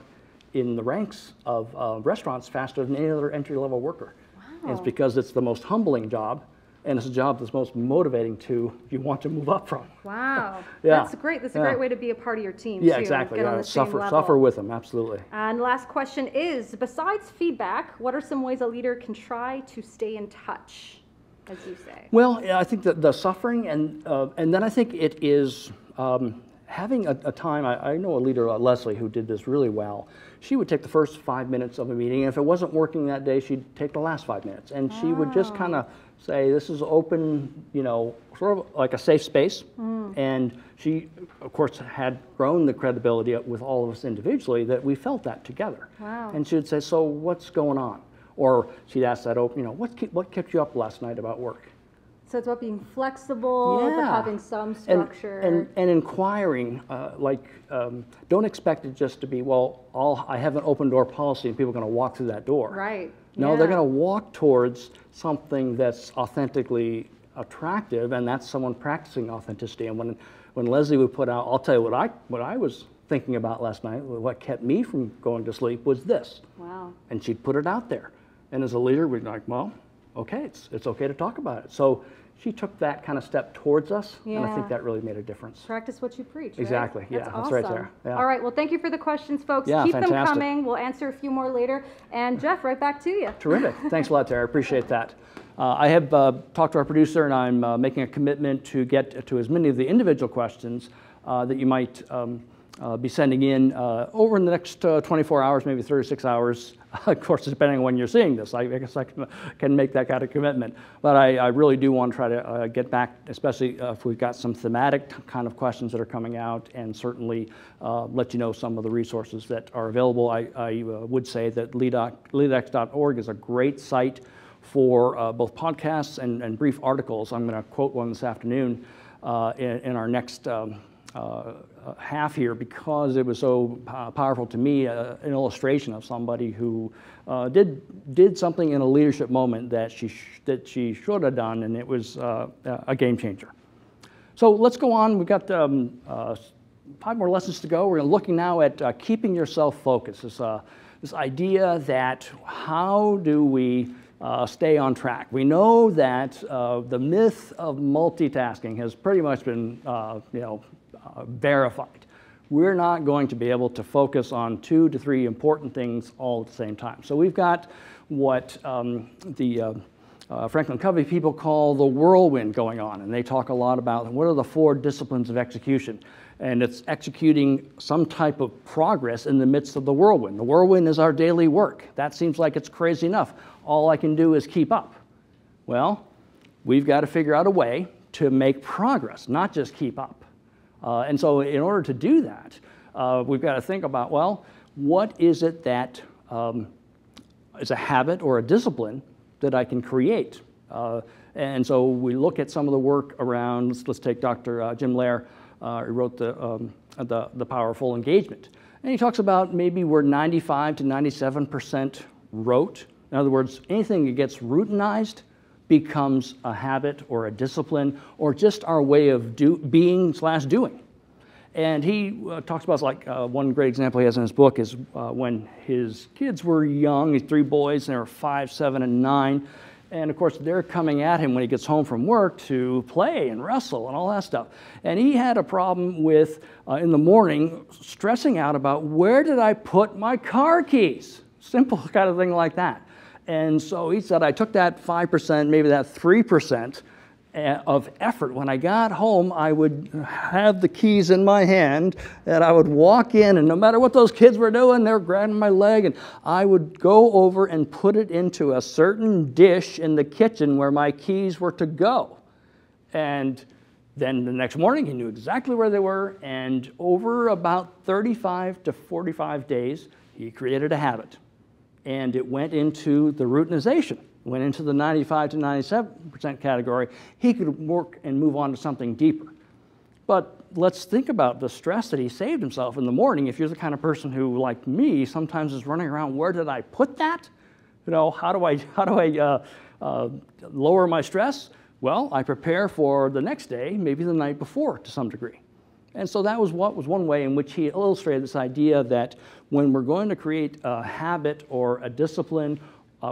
in the ranks of restaurants faster than any other entry-level worker. And it's because it's the most humbling job, and it's a job that's most motivating to you want to move up from. Wow. Yeah. That's great. That's a Yeah. great way to be a part of your team, Yeah, too. exactly. Get on Yeah. the same level. Suffer with them, absolutely. And last question is, besides feedback, what are some ways a leader can try to stay in touch, as you say? Well, yeah, I think that the suffering, and then I think it is having a time. I know a leader, Leslie, who did this really well. She would take the first 5 minutes of a meeting, and if it wasn't working that day, she'd take the last 5 minutes, and she would just kind of say, "This is open, sort of like a safe space." And she, of course, had grown the credibility with all of us individually that we felt that together. Wow. And she would say, "So what's going on?" Or she'd ask that open, what kept you up last night about work? So it's about being flexible, but Yeah. having some structure. And inquiring, don't expect it just to be, I have an open door policy and people are going to walk through that door. Right. No, Yeah. they're going to walk towards something that's authentically attractive, and that's someone practicing authenticity. And when Leslie would put out, I'll tell you what I was thinking about last night, what kept me from going to sleep was this. Wow. And she'd put it out there. And as a leader, we'd be like, well, okay, it's okay to talk about it. So she took that kind of step towards us, and I Yeah. think that really made a difference. Practice what you preach, right? Exactly. Yeah, That's that's awesome. right there. Yeah. All right, well, thank you for the questions, folks. Yeah, Keep them fantastic. coming. We'll answer a few more later. And Jeff, right back to you. Terrific. Thanks a lot, Tara. I appreciate that. I have talked to our producer, and I'm making a commitment to get to as many of the individual questions that you might be sending in over the next 24 hours, maybe 36 hours. Of course, depending on when you're seeing this, I guess I can make that kind of commitment. But I really do want to try to get back, especially if we've got some thematic kind of questions that are coming out, and certainly let you know some of the resources that are available. I would say that LEADx.org is a great site for both podcasts and brief articles. I'm going to quote one this afternoon in our next have here because it was so powerful to me, an illustration of somebody who did something in a leadership moment that she should have done, and it was a game changer. So let's go on. We've got 5 more lessons to go. We're looking now at keeping yourself focused. This idea that how do we stay on track? We know that the myth of multitasking has pretty much been verified. We're not going to be able to focus on 2 to 3 important things all at the same time. So we've got what the Franklin Covey people call the whirlwind going on, and they talk a lot about what are the 4 disciplines of execution. And it's executing some type of progress in the midst of the whirlwind. The whirlwind is our daily work. That seems like it's crazy enough. All I can do is keep up. Well, we've got to figure out a way to make progress, not just keep up. And so in order to do that, we've got to think about, well, what is it that is a habit or a discipline that I can create? And so we look at some of the work around, let's take Dr. Jim Loehr, he wrote the Powerful Engagement. And he talks about maybe we're 95 to 97% rote. In other words, anything that gets routinized becomes a habit or a discipline or just our way of being/doing. And he talks about, like, one great example he has in his book is when his kids were young, his 3 boys, and they were 5, 7, and 9. And of course, they're coming at him when he gets home from work to play and wrestle and all that stuff. And he had a problem with, in the morning, stressing out about where did I put my car keys? Simple kind of thing like that. And so he said, I took that 5%, maybe that 3% of effort. When I got home, I would have the keys in my hand, and I would walk in, and no matter what those kids were doing, they were grabbing my leg, and I would go over and put it into a certain dish in the kitchen where my keys were to go. And then the next morning, he knew exactly where they were, and over about 35 to 45 days, he created a habit. And it went into the routinization. Went into the 95 to 97% category. He could work and move on to something deeper. But let's think about the stress that he saved himself in the morning. If you're the kind of person who, like me, sometimes is running around, where did I put that? You know, how do I lower my stress? Well, I prepare for the next day, maybe the night before to some degree. And so that was one way in which he illustrated this idea that when we're going to create a habit or a discipline,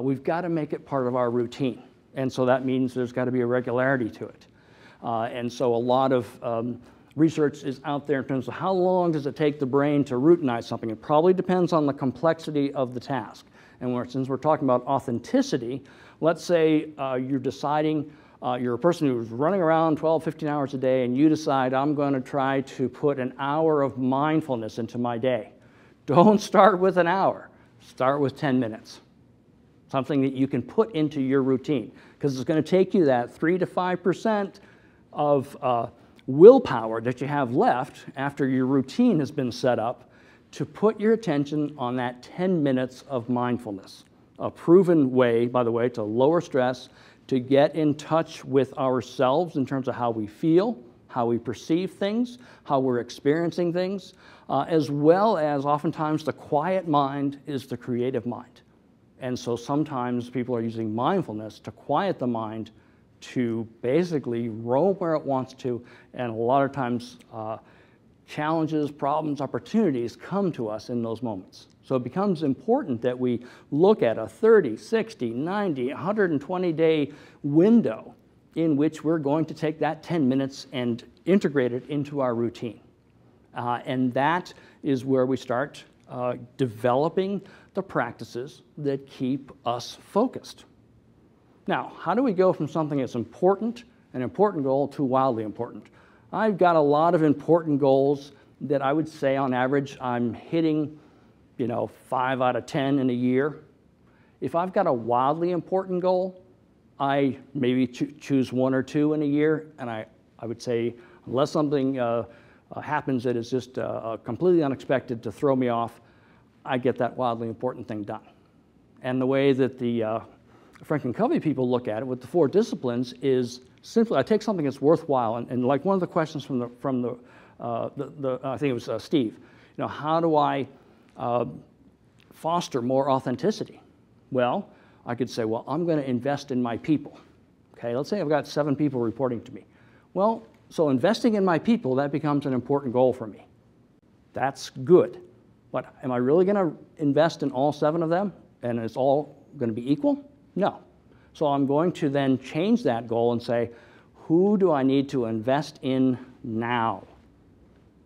we've got to make it part of our routine. And so that means there's got to be a regularity to it. And so a lot of research is out there in terms of how long does it take the brain to routinize something. It probably depends on the complexity of the task. And since we're talking about authenticity, let's say you're deciding, you're a person who's running around 12, 15 hours a day, and you decide, I'm going to try to put an hour of mindfulness into my day. Don't start with an hour. Start with 10 minutes. Something that you can put into your routine, because it's going to take you that 3 to 5% of willpower that you have left after your routine has been set up to put your attention on that 10 minutes of mindfulness. A proven way, by the way, to lower stress, to get in touch with ourselves in terms of how we feel, how we perceive things, how we're experiencing things, as well as oftentimes the quiet mind is the creative mind. And so sometimes people are using mindfulness to quiet the mind to basically roam where it wants to, and a lot of times challenges, problems, opportunities come to us in those moments. So it becomes important that we look at a 30, 60, 90, 120-day window in which we're going to take that 10 minutes and integrate it into our routine. And that is where we start developing the practices that keep us focused. Now, how do we go from something that's important, an important goal, to wildly important? I've got a lot of important goals that I would say on average I'm hitting 5 out of 10 in a year. If I've got a wildly important goal, I maybe choose 1 or 2 in a year, and I would say unless something happens that is just completely unexpected to throw me off, I get that wildly important thing done. And the way that the Franklin Covey people look at it with the 4 disciplines is simply, I take something that's worthwhile, and like one of the questions from the I think it was Steve. You know, how do I foster more authenticity? Well, I could say, well, I'm going to invest in my people. Okay, let's say I've got 7 people reporting to me. Well, so investing in my people, that becomes an important goal for me. That's good. But am I really going to invest in all 7 of them and it's all going to be equal? No. So I'm going to then change that goal and say, who do I need to invest in now?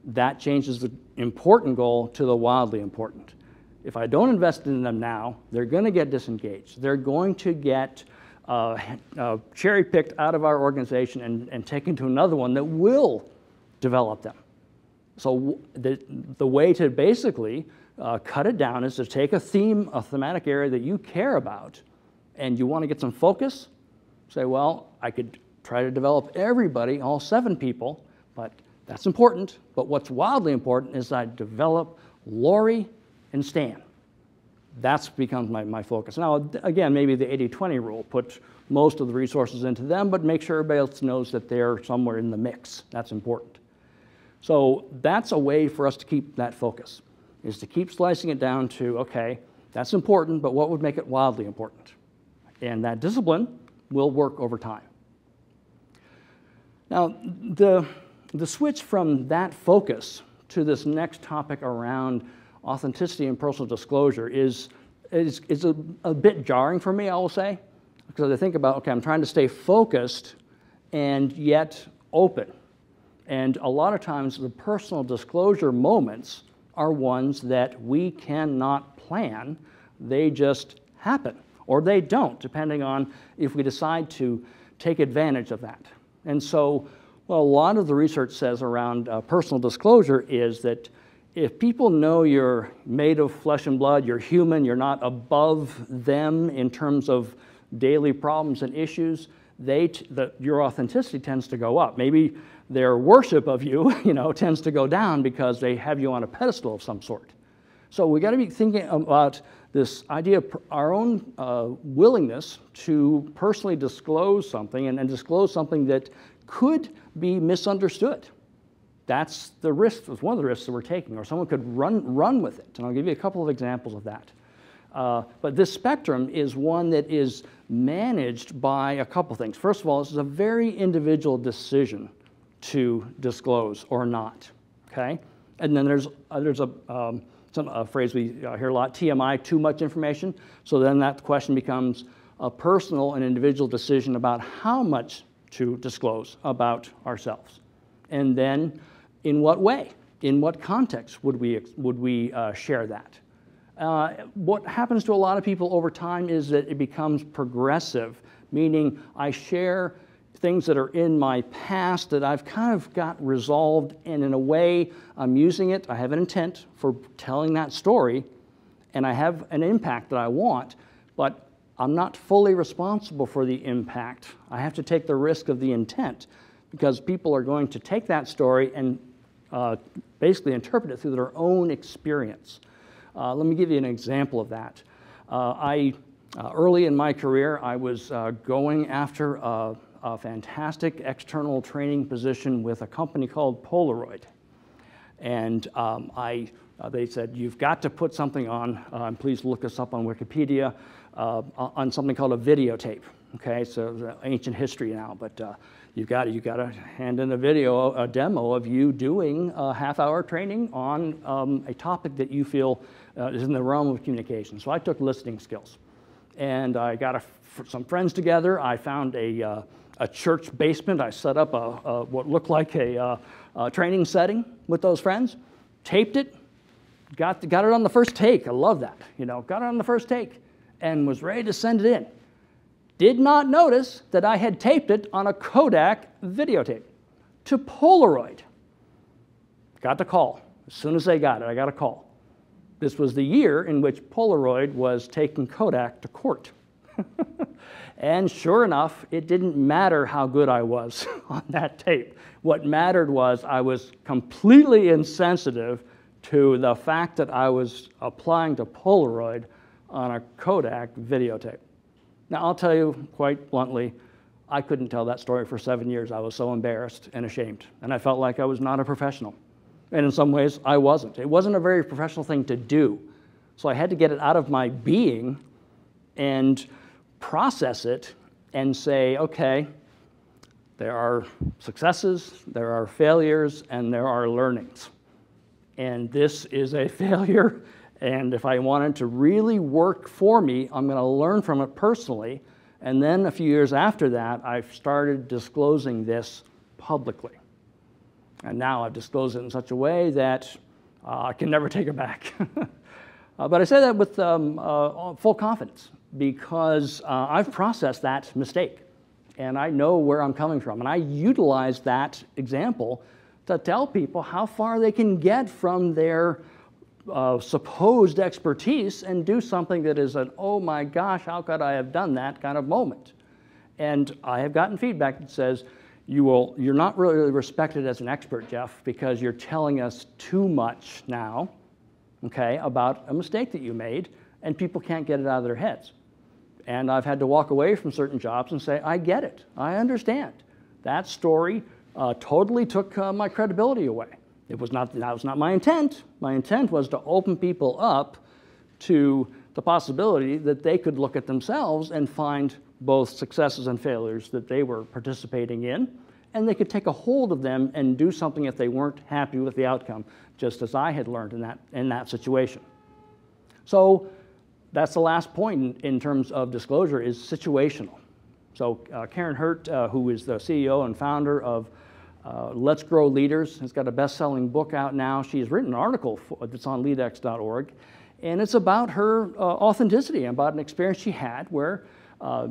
That changes the important goal to the wildly important. If I don't invest in them now, they're going to get disengaged. They're going to get cherry-picked out of our organization and taken to another one that will develop them. So the way to basically cut it down is to take a thematic area that you care about, and you want to get some focus. Say, well, I could try to develop everybody, all 7 people, but that's important. But what's wildly important is I develop Lori and Stan. That's becomes my focus. Now, again, maybe the 80-20 rule, put most of the resources into them, but make sure everybody else knows that they're somewhere in the mix. That's important. So that's a way for us to keep that focus, is to keep slicing it down to, okay, that's important, but what would make it wildly important? And that discipline will work over time. Now, the switch from that focus to this next topic around authenticity and personal disclosure is a bit jarring for me, I will say, because I think about, okay, I'm trying to stay focused and yet open. And a lot of times the personal disclosure moments are ones that we cannot plan. They just happen, or they don't, depending on if we decide to take advantage of that. And so, well, a lot of the research says around personal disclosure is that if people know you're made of flesh and blood, you're human, you're not above them in terms of daily problems and issues, your authenticity tends to go up. Maybe their worship of you, tends to go down because they have you on a pedestal of some sort. So we got to be thinking about this idea of our own willingness to personally disclose something and disclose something that could be misunderstood. That's the risk. That's one of the risks that we're taking, or someone could run with it. And I'll give you a couple of examples of that. But this spectrum is one that is managed by a couple things. First of all, this is a very individual decision to disclose or not. Okay, and then there's a phrase we hear a lot: TMI, too much information. So then that question becomes a personal and individual decision about how much to disclose about ourselves, and then in what way, in what context would we share that? What happens to a lot of people over time is that it becomes progressive, meaning I share things that are in my past that I've kind of got resolved, and in a way I'm using it, I have an intent for telling that story, and I have an impact that I want, but I'm not fully responsible for the impact. I have to take the risk of the intent, because people are going to take that story and basically interpret it through their own experience. Let me give you an example of that. Early in my career, I was going after a fantastic external training position with a company called Polaroid. And they said, you've got to put something on, please look us up on Wikipedia, on something called a videotape. Okay, so ancient history now, but you've got to hand in a demo of you doing a half-hour training on a topic that you feel is in the realm of communication. So I took listening skills, and I got some friends together. I found a church basement. I set up what looked like a training setting with those friends, taped it, got it on the first take. I love that, got it on the first take, and was ready to send it in. Did not notice that I had taped it on a Kodak videotape to Polaroid. Got the call. As soon as they got it, I got a call. This was the year in which Polaroid was taking Kodak to court. And sure enough, it didn't matter how good I was on that tape. What mattered was I was completely insensitive to the fact that I was applying to Polaroid on a Kodak videotape. Now, I'll tell you quite bluntly, I couldn't tell that story for 7 years. I was so embarrassed and ashamed, and I felt like I was not a professional. And in some ways, I wasn't. It wasn't a very professional thing to do. So I had to get it out of my being and process it and say, okay, there are successes, there are failures, and there are learnings. And this is a failure, and if I wanted to really work for me, I'm going to learn from it personally. And then a few years after that, I started disclosing this publicly. And now I've disclosed it in such a way that I can never take it back. But I say that with full confidence because I've processed that mistake. And I know where I'm coming from. And I utilize that example to tell people how far they can get from their supposed expertise and do something that is an, oh my gosh, how could I have done that kind of moment. And I have gotten feedback that says, you're not really respected as an expert, Jeff, because you're telling us too much now, okay, about a mistake that you made, and people can't get it out of their heads. And I've had to walk away from certain jobs and say, I get it, I understand. That story totally took my credibility away. That was not my intent. My intent was to open people up to the possibility that they could look at themselves and find both successes and failures that they were participating in, and they could take a hold of them and do something if they weren't happy with the outcome, just as I had learned in that situation. So that's the last point in terms of disclosure is situational. So Karen Hurt, who is the CEO and founder of Let's Grow Leaders, has got a best-selling book out now. She has written an article that's on LEADx.org, and it's about her authenticity, about an experience she had where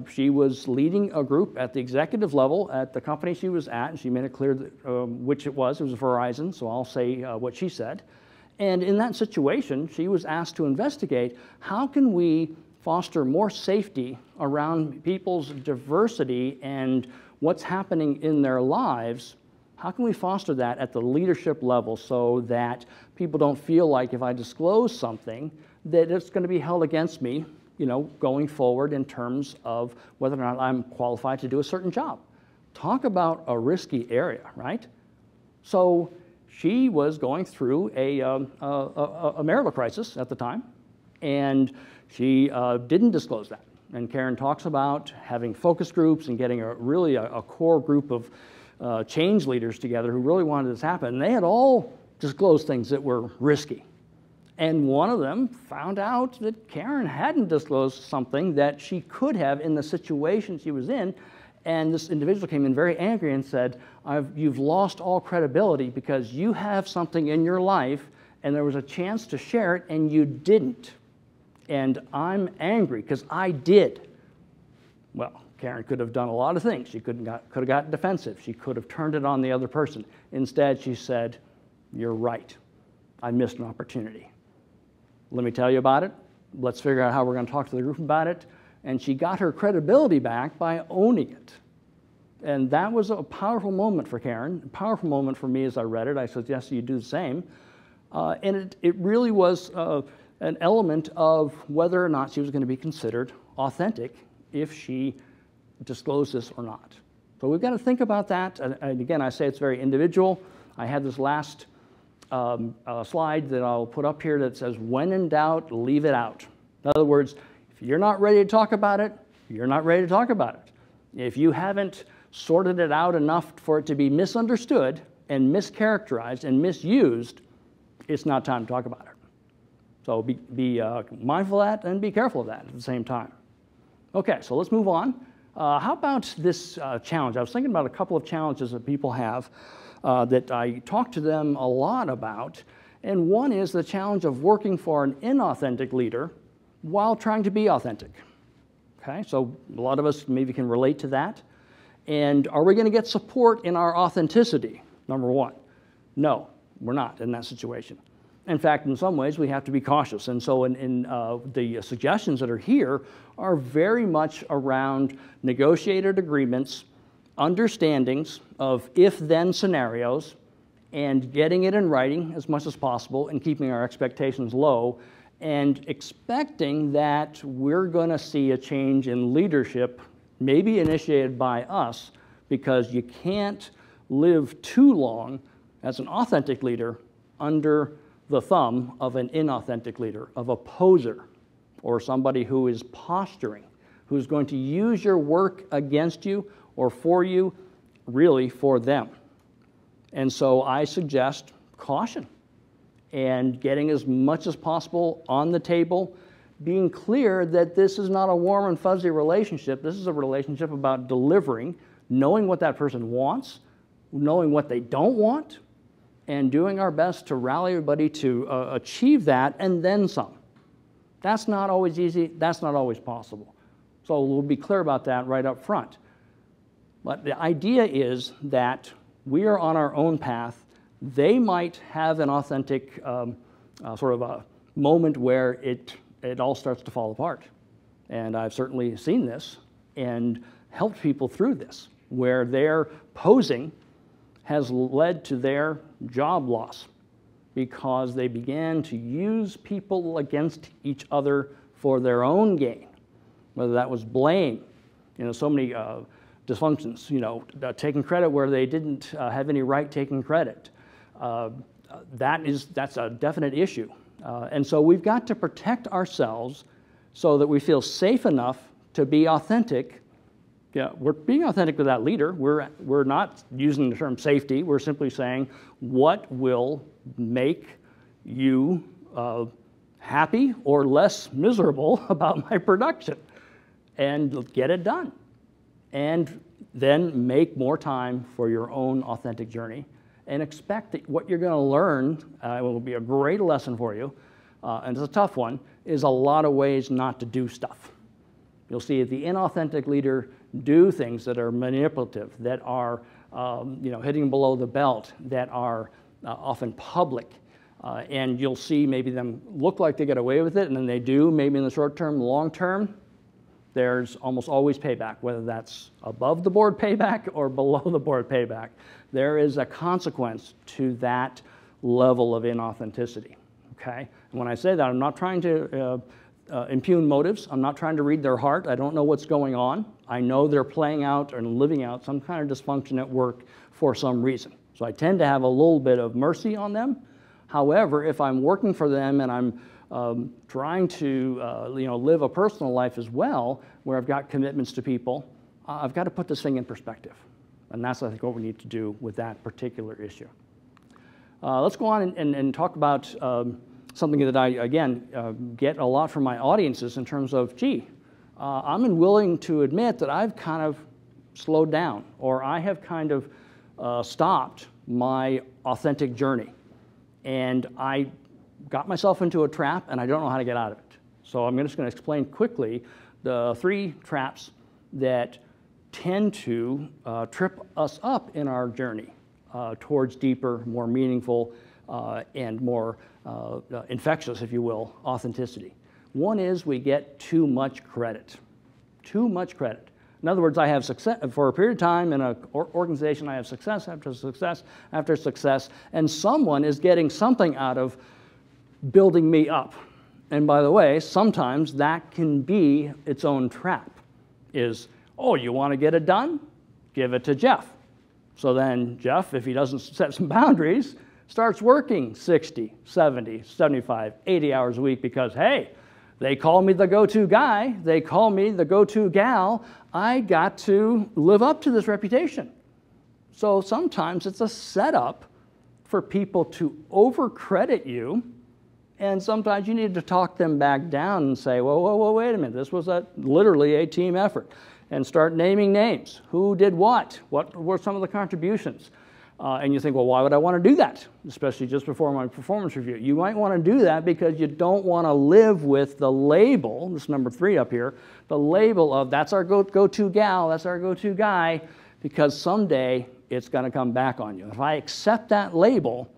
she was leading a group at the executive level at the company she was at, and she made it clear that, which it was Verizon, so I'll say what she said. And in that situation, she was asked to investigate how can we foster more safety around people's diversity and what's happening in their lives. How can we foster that at the leadership level so that people don't feel like if I disclose something that it's going to be held against me, going forward in terms of whether or not I'm qualified to do a certain job. Talk about a risky area, right? So she was going through a marital crisis at the time, and she didn't disclose that. And Karen talks about having focus groups and getting a core group of change leaders together who really wanted this to happen. And they had all disclosed things that were risky. And one of them found out that Karen hadn't disclosed something that she could have in the situation she was in. And this individual came in very angry and said, you've lost all credibility because you have something in your life and there was a chance to share it and you didn't. And I'm angry because I did. Well, Karen could have done a lot of things. She could have gotten defensive. She could have turned it on the other person. Instead, she said, you're right. I missed an opportunity. Let me tell you about it. Let's figure out how we're going to talk to the group about it. And she got her credibility back by owning it. And that was a powerful moment for Karen, a powerful moment for me as I read it. I suggest you do the same. And it really was an element of whether or not she was going to be considered authentic if she disclosed this or not. So we've got to think about that. And again, I say it's very individual. I had this last slide that I'll put up here that says, when in doubt, leave it out. In other words, if you're not ready to talk about it, you're not ready to talk about it. If you haven't sorted it out enough for it to be misunderstood and mischaracterized and misused, it's not time to talk about it. So be mindful of that and be careful of that at the same time. Okay, so let's move on. How about this challenge? I was thinking about a couple of challenges that people have that I talk to them a lot about. And one is the challenge of working for an inauthentic leader while trying to be authentic. Okay, so a lot of us maybe can relate to that. And are we going to get support in our authenticity? Number one, no, we're not in that situation. In fact, in some ways, we have to be cautious. And so the suggestions that are here are very much around negotiated agreements, understandings of if-then scenarios, and getting it in writing as much as possible and keeping our expectations low and expecting that we're going to see a change in leadership maybe initiated by us, because you can't live too long as an authentic leader under the thumb of an inauthentic leader, of a poser, or somebody who is posturing, who's going to use your work against you or for you, really for them. And so I suggest caution and getting as much as possible on the table, being clear that this is not a warm and fuzzy relationship. This is a relationship about delivering, knowing what that person wants, knowing what they don't want, and doing our best to rally everybody to achieve that and then some. That's not always easy. That's not always possible. So we'll be clear about that right up front. But the idea is that we are on our own path. They might have an authentic sort of a moment where it all starts to fall apart. And I've certainly seen this and helped people through this, where their posing has led to their job loss because they began to use people against each other for their own gain, whether that was blame, so many dysfunctions, taking credit where they didn't have any right taking credit. That's a definite issue. And so we've got to protect ourselves so that we feel safe enough to be authentic. Yeah, we're being authentic with that leader. We're not using the term safety. We're simply saying what will make you happy or less miserable about my production, and get it done. And then make more time for your own authentic journey, and expect that what you're going to learn will be a great lesson for you, and it's a tough one, is a lot of ways not to do stuff. You'll see the inauthentic leader do things that are manipulative, that are hitting below the belt, that are often public. And you'll see maybe them look like they get away with it, and then they do, maybe in the short term. Long term, there's almost always payback, whether that's above the board payback or below the board payback. There is a consequence to that level of inauthenticity, okay? And when I say that, I'm not trying to impugn motives. I'm not trying to read their heart. I don't know what's going on. I know they're playing out and living out some kind of dysfunction at work for some reason. So I tend to have a little bit of mercy on them. However, if I'm working for them and I'm trying to live a personal life as well, where I've got commitments to people, I've got to put this thing in perspective. And that's, I think, what we need to do with that particular issue. Let's go on and talk about something that I, again, get a lot from my audiences in terms of, I'm willing to admit that I've kind of slowed down, or I have kind of stopped my authentic journey. And I got myself into a trap, and I don't know how to get out of it. So I'm just going to explain quickly the 3 traps that tend to trip us up in our journey towards deeper, more meaningful, and more infectious, if you will, authenticity. One is we get too much credit. Too much credit. In other words, I have success for a period of time in an organization. I have success after success after success, and someone is getting something out of building me up. And by the way, sometimes that can be its own trap. Is, oh, you want to get it done? Give it to Jeff. So then Jeff, if he doesn't set some boundaries, starts working 60, 70, 75, 80 hours a week because, hey, they call me the go-to guy. They call me the go-to gal. I got to live up to this reputation. So sometimes it's a setup for people to overcredit you, and sometimes you need to talk them back down and say, whoa, wait a minute. This was literally a team effort. And start naming names. Who did what? What were some of the contributions? And you think, well, why would I want to do that? Especially just before my performance review. You might want to do that because you don't want to live with the label, this number 3 up here, the label of that's our go-to gal, that's our go-to guy, because someday it's going to come back on you. If I accept that label,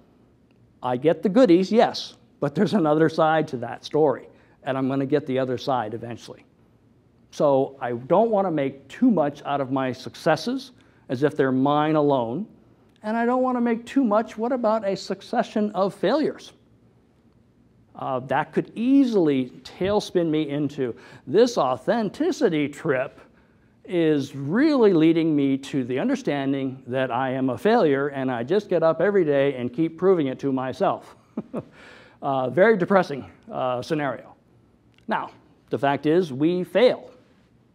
I get the goodies, yes, but there's another side to that story, and I'm going to get the other side eventually. So I don't want to make too much out of my successes as if they're mine alone. And I don't want to make too much. What about a succession of failures? That could easily tailspin me into this authenticity trip is really leading me to the understanding that I am a failure and I just get up every day and keep proving it to myself. Very depressing scenario. Now, the fact is we fail.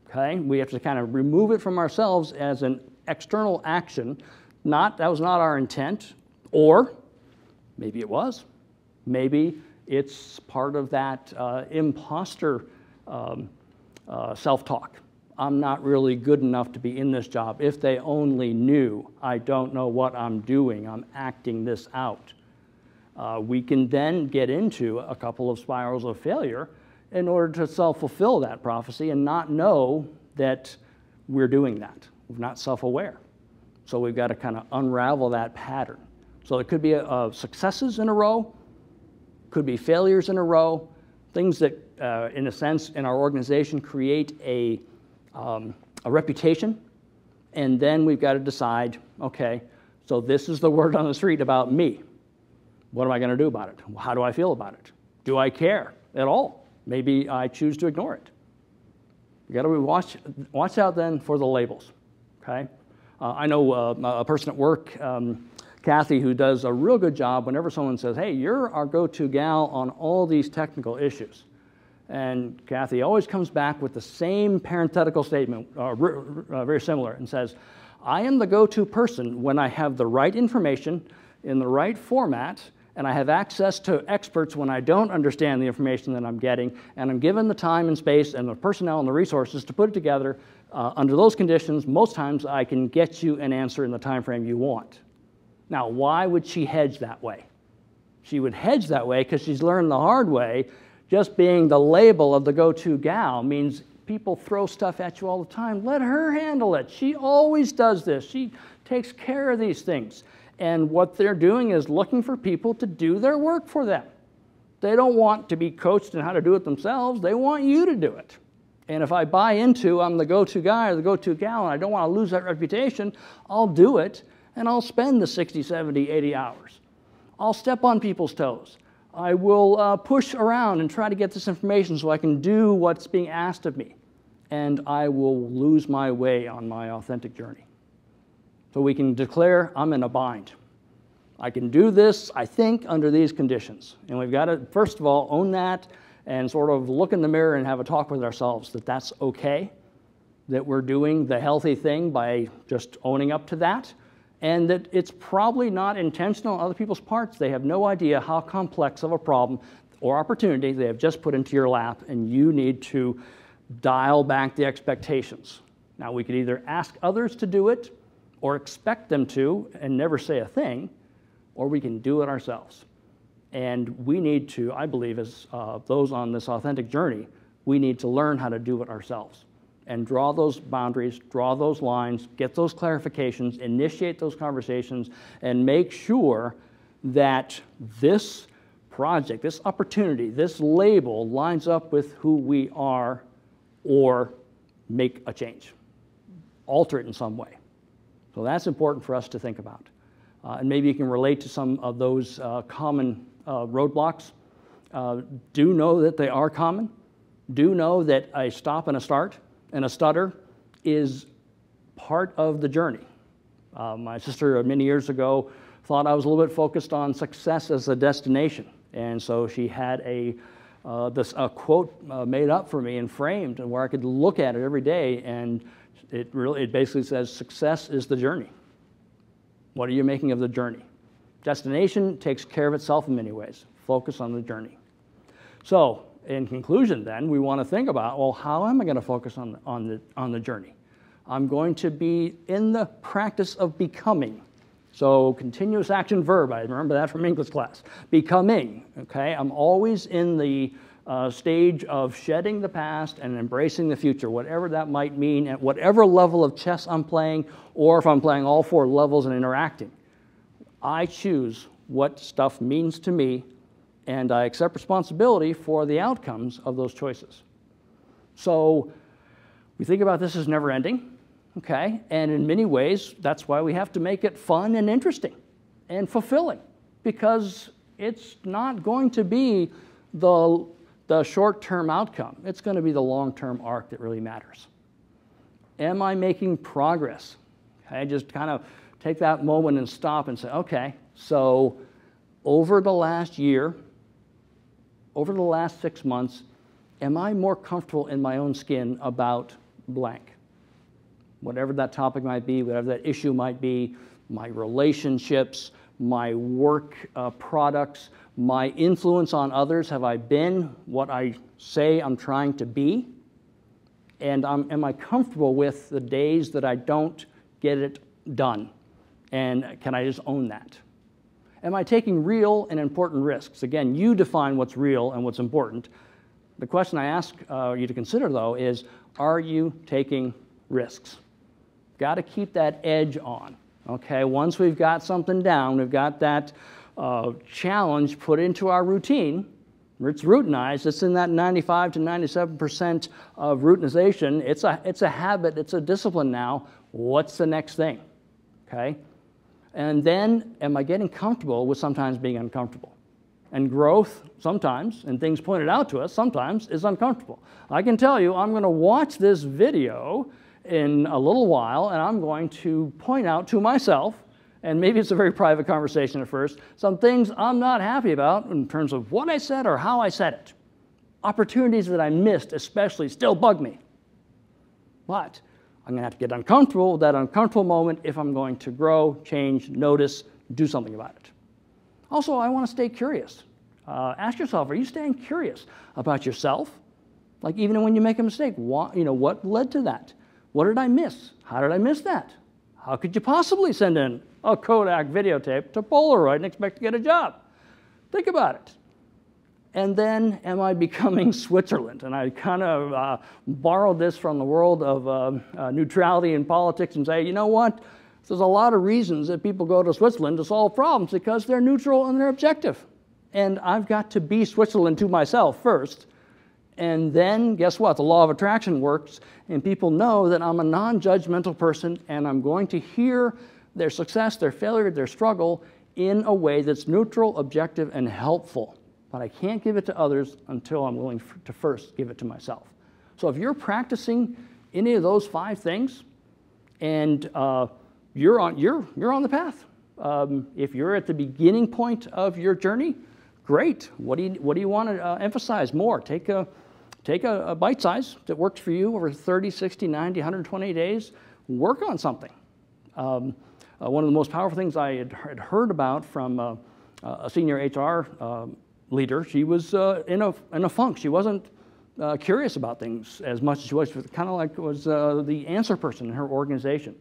Okay? We have to kind of remove it from ourselves as an external action. That was not our intent, or maybe it was. Maybe it's part of that imposter self-talk. I'm not really good enough to be in this job. If they only knew, I don't know what I'm doing. I'm acting this out. We can then get into a couple of spirals of failure in order to self-fulfill that prophecy and not know that we're doing that. We're not self-aware. So we've got to kind of unravel that pattern. So it could be successes in a row, could be failures in a row, things that, in a sense, in our organization create a reputation, and then we've got to decide, okay, so this is the word on the street about me. What am I going to do about it? How do I feel about it? Do I care at all? Maybe I choose to ignore it. You got to watch out then for the labels, okay? I know a person at work, Kathy, who does a real good job whenever someone says, hey, you're our go-to gal on all these technical issues. And Kathy always comes back with the same parenthetical statement, very similar, and says, I am the go-to person when I have the right information in the right format, and I have access to experts when I don't understand the information that I'm getting, and I'm given the time and space and the personnel and the resources to put it together. Under those conditions, most times I can get you an answer in the time frame you want. Now, why would she hedge that way? She would hedge that way because she's learned the hard way. Just being the label of the go-to gal means people throw stuff at you all the time. Let her handle it. She always does this. She takes care of these things. And what they're doing is looking for people to do their work for them. They don't want to be coached in how to do it themselves. They want you to do it. And if I buy into I'm the go-to guy or the go-to gal and I don't want to lose that reputation, I'll do it and I'll spend the 60, 70, 80 hours. I'll step on people's toes. I will push around and try to get this information so I can do what's being asked of me. And I will lose my way on my authentic journey. So we can declare I'm in a bind. I can do this, I think, under these conditions. And we've got to, first of all, own that and sort of look in the mirror and have a talk with ourselves that that's okay, that we're doing the healthy thing by just owning up to that, and that it's probably not intentional on other people's parts. They have no idea how complex of a problem or opportunity they have just put into your lap, and you need to dial back the expectations. Now, we could either ask others to do it or expect them to and never say a thing, or we can do it ourselves. And we need to, I believe, as those on this authentic journey, we need to learn how to do it ourselves and draw those boundaries, draw those lines, get those clarifications, initiate those conversations, and make sure that this project, this opportunity, this label lines up with who we are, or make a change, alter it in some way. So that's important for us to think about. And maybe you can relate to some of those common roadblocks. Do know that they are common. Do know that a stop and a start and a stutter is part of the journey. My sister many years ago thought I was a little bit focused on success as a destination. And so she had a quote made up for me and framed where I could look at it every day, and it basically says, success is the journey. What are you making of the journey? Destination takes care of itself in many ways. Focus on the journey. So, in conclusion then, we want to think about, well, how am I going to focus on the journey? I'm going to be in the practice of becoming. So, continuous action verb, I remember that from English class. Becoming, okay? I'm always in the stage of shedding the past and embracing the future, whatever that might mean, at whatever level of chess I'm playing, or if I'm playing all four levels and interacting. I choose what stuff means to me, and I accept responsibility for the outcomes of those choices. So we think about this as never ending, okay? And in many ways, that's why we have to make it fun and interesting and fulfilling, because it's not going to be the short-term outcome. It's going to be the long-term arc that really matters. Am I making progress? Okay, just kind of take that moment and stop and say, okay, so over the last year, over the last 6 months, am I more comfortable in my own skin about blank? Whatever that topic might be, whatever that issue might be, my relationships, my work products, my influence on others. Have I been what I say I'm trying to be? And am I comfortable with the days that I don't get it done? And can I just own that? Am I taking real and important risks? Again, you define what's real and what's important. The question I ask you to consider, though, is, are you taking risks? Got to keep that edge on. Okay, once we've got something down, we've got that challenge put into our routine, it's routinized, it's in that 95 to 97% of routinization, it's a habit, it's a discipline now. What's the next thing? Okay, and then am I getting comfortable with sometimes being uncomfortable? And growth sometimes, and things pointed out to us sometimes, is uncomfortable. I can tell you, I'm going to watch this video in a little while, and I'm going to point out to myself, and maybe it's a very private conversation at first, some things I'm not happy about in terms of what I said or how I said it. Opportunities that I missed especially still bug me. But I'm going to have to get uncomfortable with that uncomfortable moment if I'm going to grow, change, notice, do something about it. Also, I want to stay curious. Ask yourself, are you staying curious about yourself? Like even when you make a mistake, what led to that? What did I miss? How did I miss that? How could you possibly send in a Kodak videotape to Polaroid and expect to get a job? Think about it. And then, am I becoming Switzerland? And I kind of borrowed this from the world of neutrality in politics and say, you know what? There's a lot of reasons that people go to Switzerland to solve problems because they're neutral and they're objective. And I've got to be Switzerland to myself first. And then, guess what? The law of attraction works, and people know that I'm a non-judgmental person, and I'm going to hear their success, their failure, their struggle in a way that's neutral, objective, and helpful. But I can't give it to others until I'm willing to first give it to myself. So if you're practicing any of those 5 things, and you're on the path. If you're at the beginning point of your journey, great. What do you want to emphasize more? Take a bite size that works for you over 30, 60, 90, 120 days. Work on something. One of the most powerful things I had heard about from a senior HR leader, she was in a funk. She wasn't curious about things as much as she was kind of like was the answer person in her organization.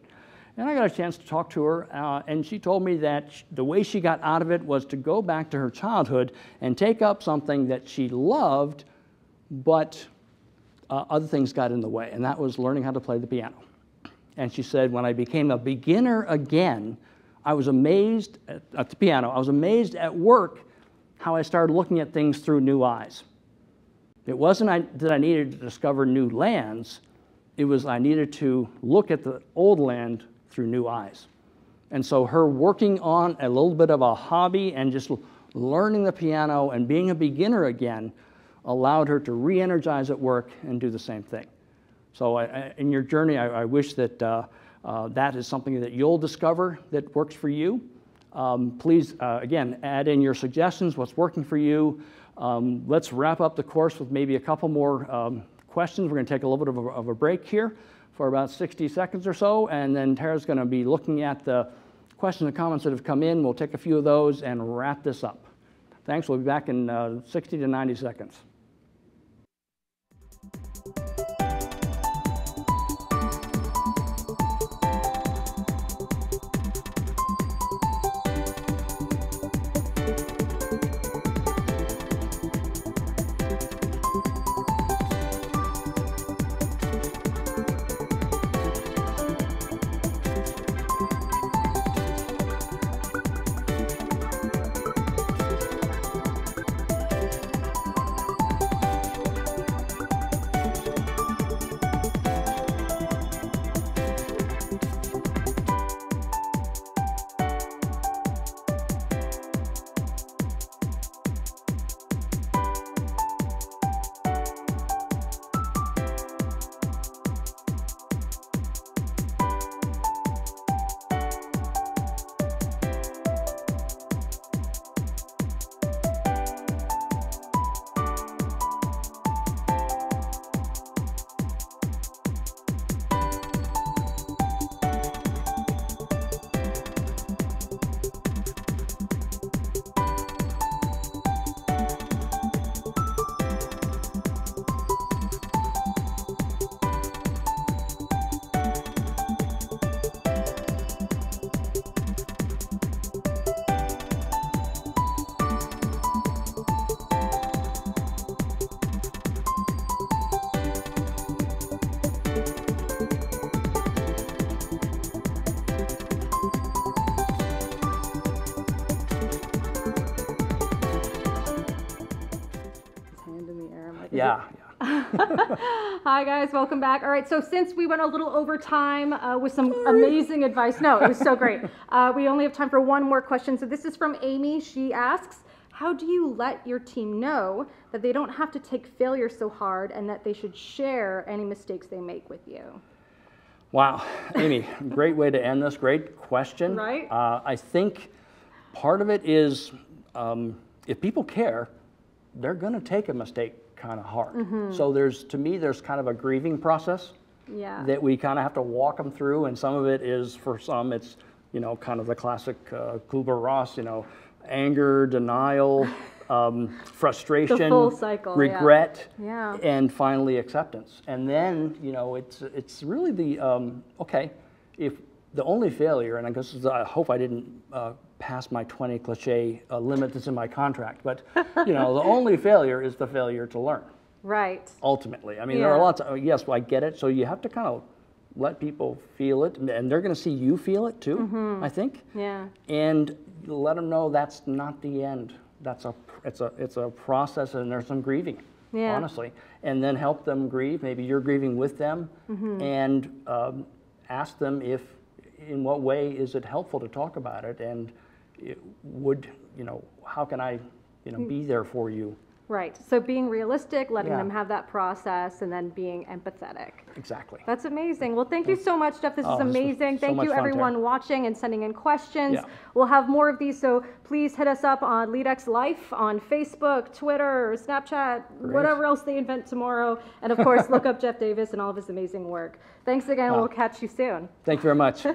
And I got a chance to talk to her, and she told me that the way she got out of it was to go back to her childhood and take up something that she loved, but other things got in the way, and that was learning how to play the piano. And she said, when I became a beginner again, I was amazed at the piano. I was amazed at work how I started looking at things through new eyes. It wasn't that I needed to discover new lands. It was I needed to look at the old land through new eyes. And so her working on a little bit of a hobby and just learning the piano and being a beginner again allowed her to re-energize at work and do the same thing. So in your journey, I wish that that is something that you'll discover that works for you. Please, again, add in your suggestions, what's working for you. Let's wrap up the course with maybe a couple more questions. We're going to take a little bit of a break here for about 60 seconds or so, and then Tara's going to be looking at the questions and comments that have come in. We'll take a few of those and wrap this up. Thanks. We'll be back in 60 to 90 seconds. Yeah. Hi guys, welcome back. All right, so since we went a little over time with some amazing advice, no, it was so great. We only have time for one more question. So this is from Amy. She asks, how do you let your team know that they don't have to take failure so hard and that they should share any mistakes they make with you? Wow, Amy, great way to end this. Great question. Right. I think part of it is if people care, they're going to take a mistake kind of hard. So to me, there's kind of a grieving process that we kind of have to walk them through, and some of it is, for some, it's, kind of the classic Kubler-Ross, anger, denial, frustration, the full cycle, regret, and finally acceptance. And then, it's really the, okay, if the only failure, and I guess I hope I didn't pass my 20 cliche limit that's in my contract, but the only failure is the failure to learn. Right. Ultimately. I mean, there are lots of, yes, I get it. So you have to kind of let people feel it, and they're going to see you feel it too, I think. Yeah. And let them know that's not the end. It's a process, and there's some grieving, honestly. And then help them grieve. Maybe you're grieving with them, and ask them in what way is it helpful to talk about it, and how can I, be there for you? Right. So being realistic, letting them have that process, and then being empathetic. Exactly. That's amazing. Well, thank you so much, Jeff. This is amazing. Thank you, everyone watching and sending in questions. Yeah. We'll have more of these, so please hit us up on LEADx Life on Facebook, Twitter, Snapchat, whatever else they invent tomorrow. And of course, look up Jeff Davis and all of his amazing work. Thanks again. We'll catch you soon. Thank you very much.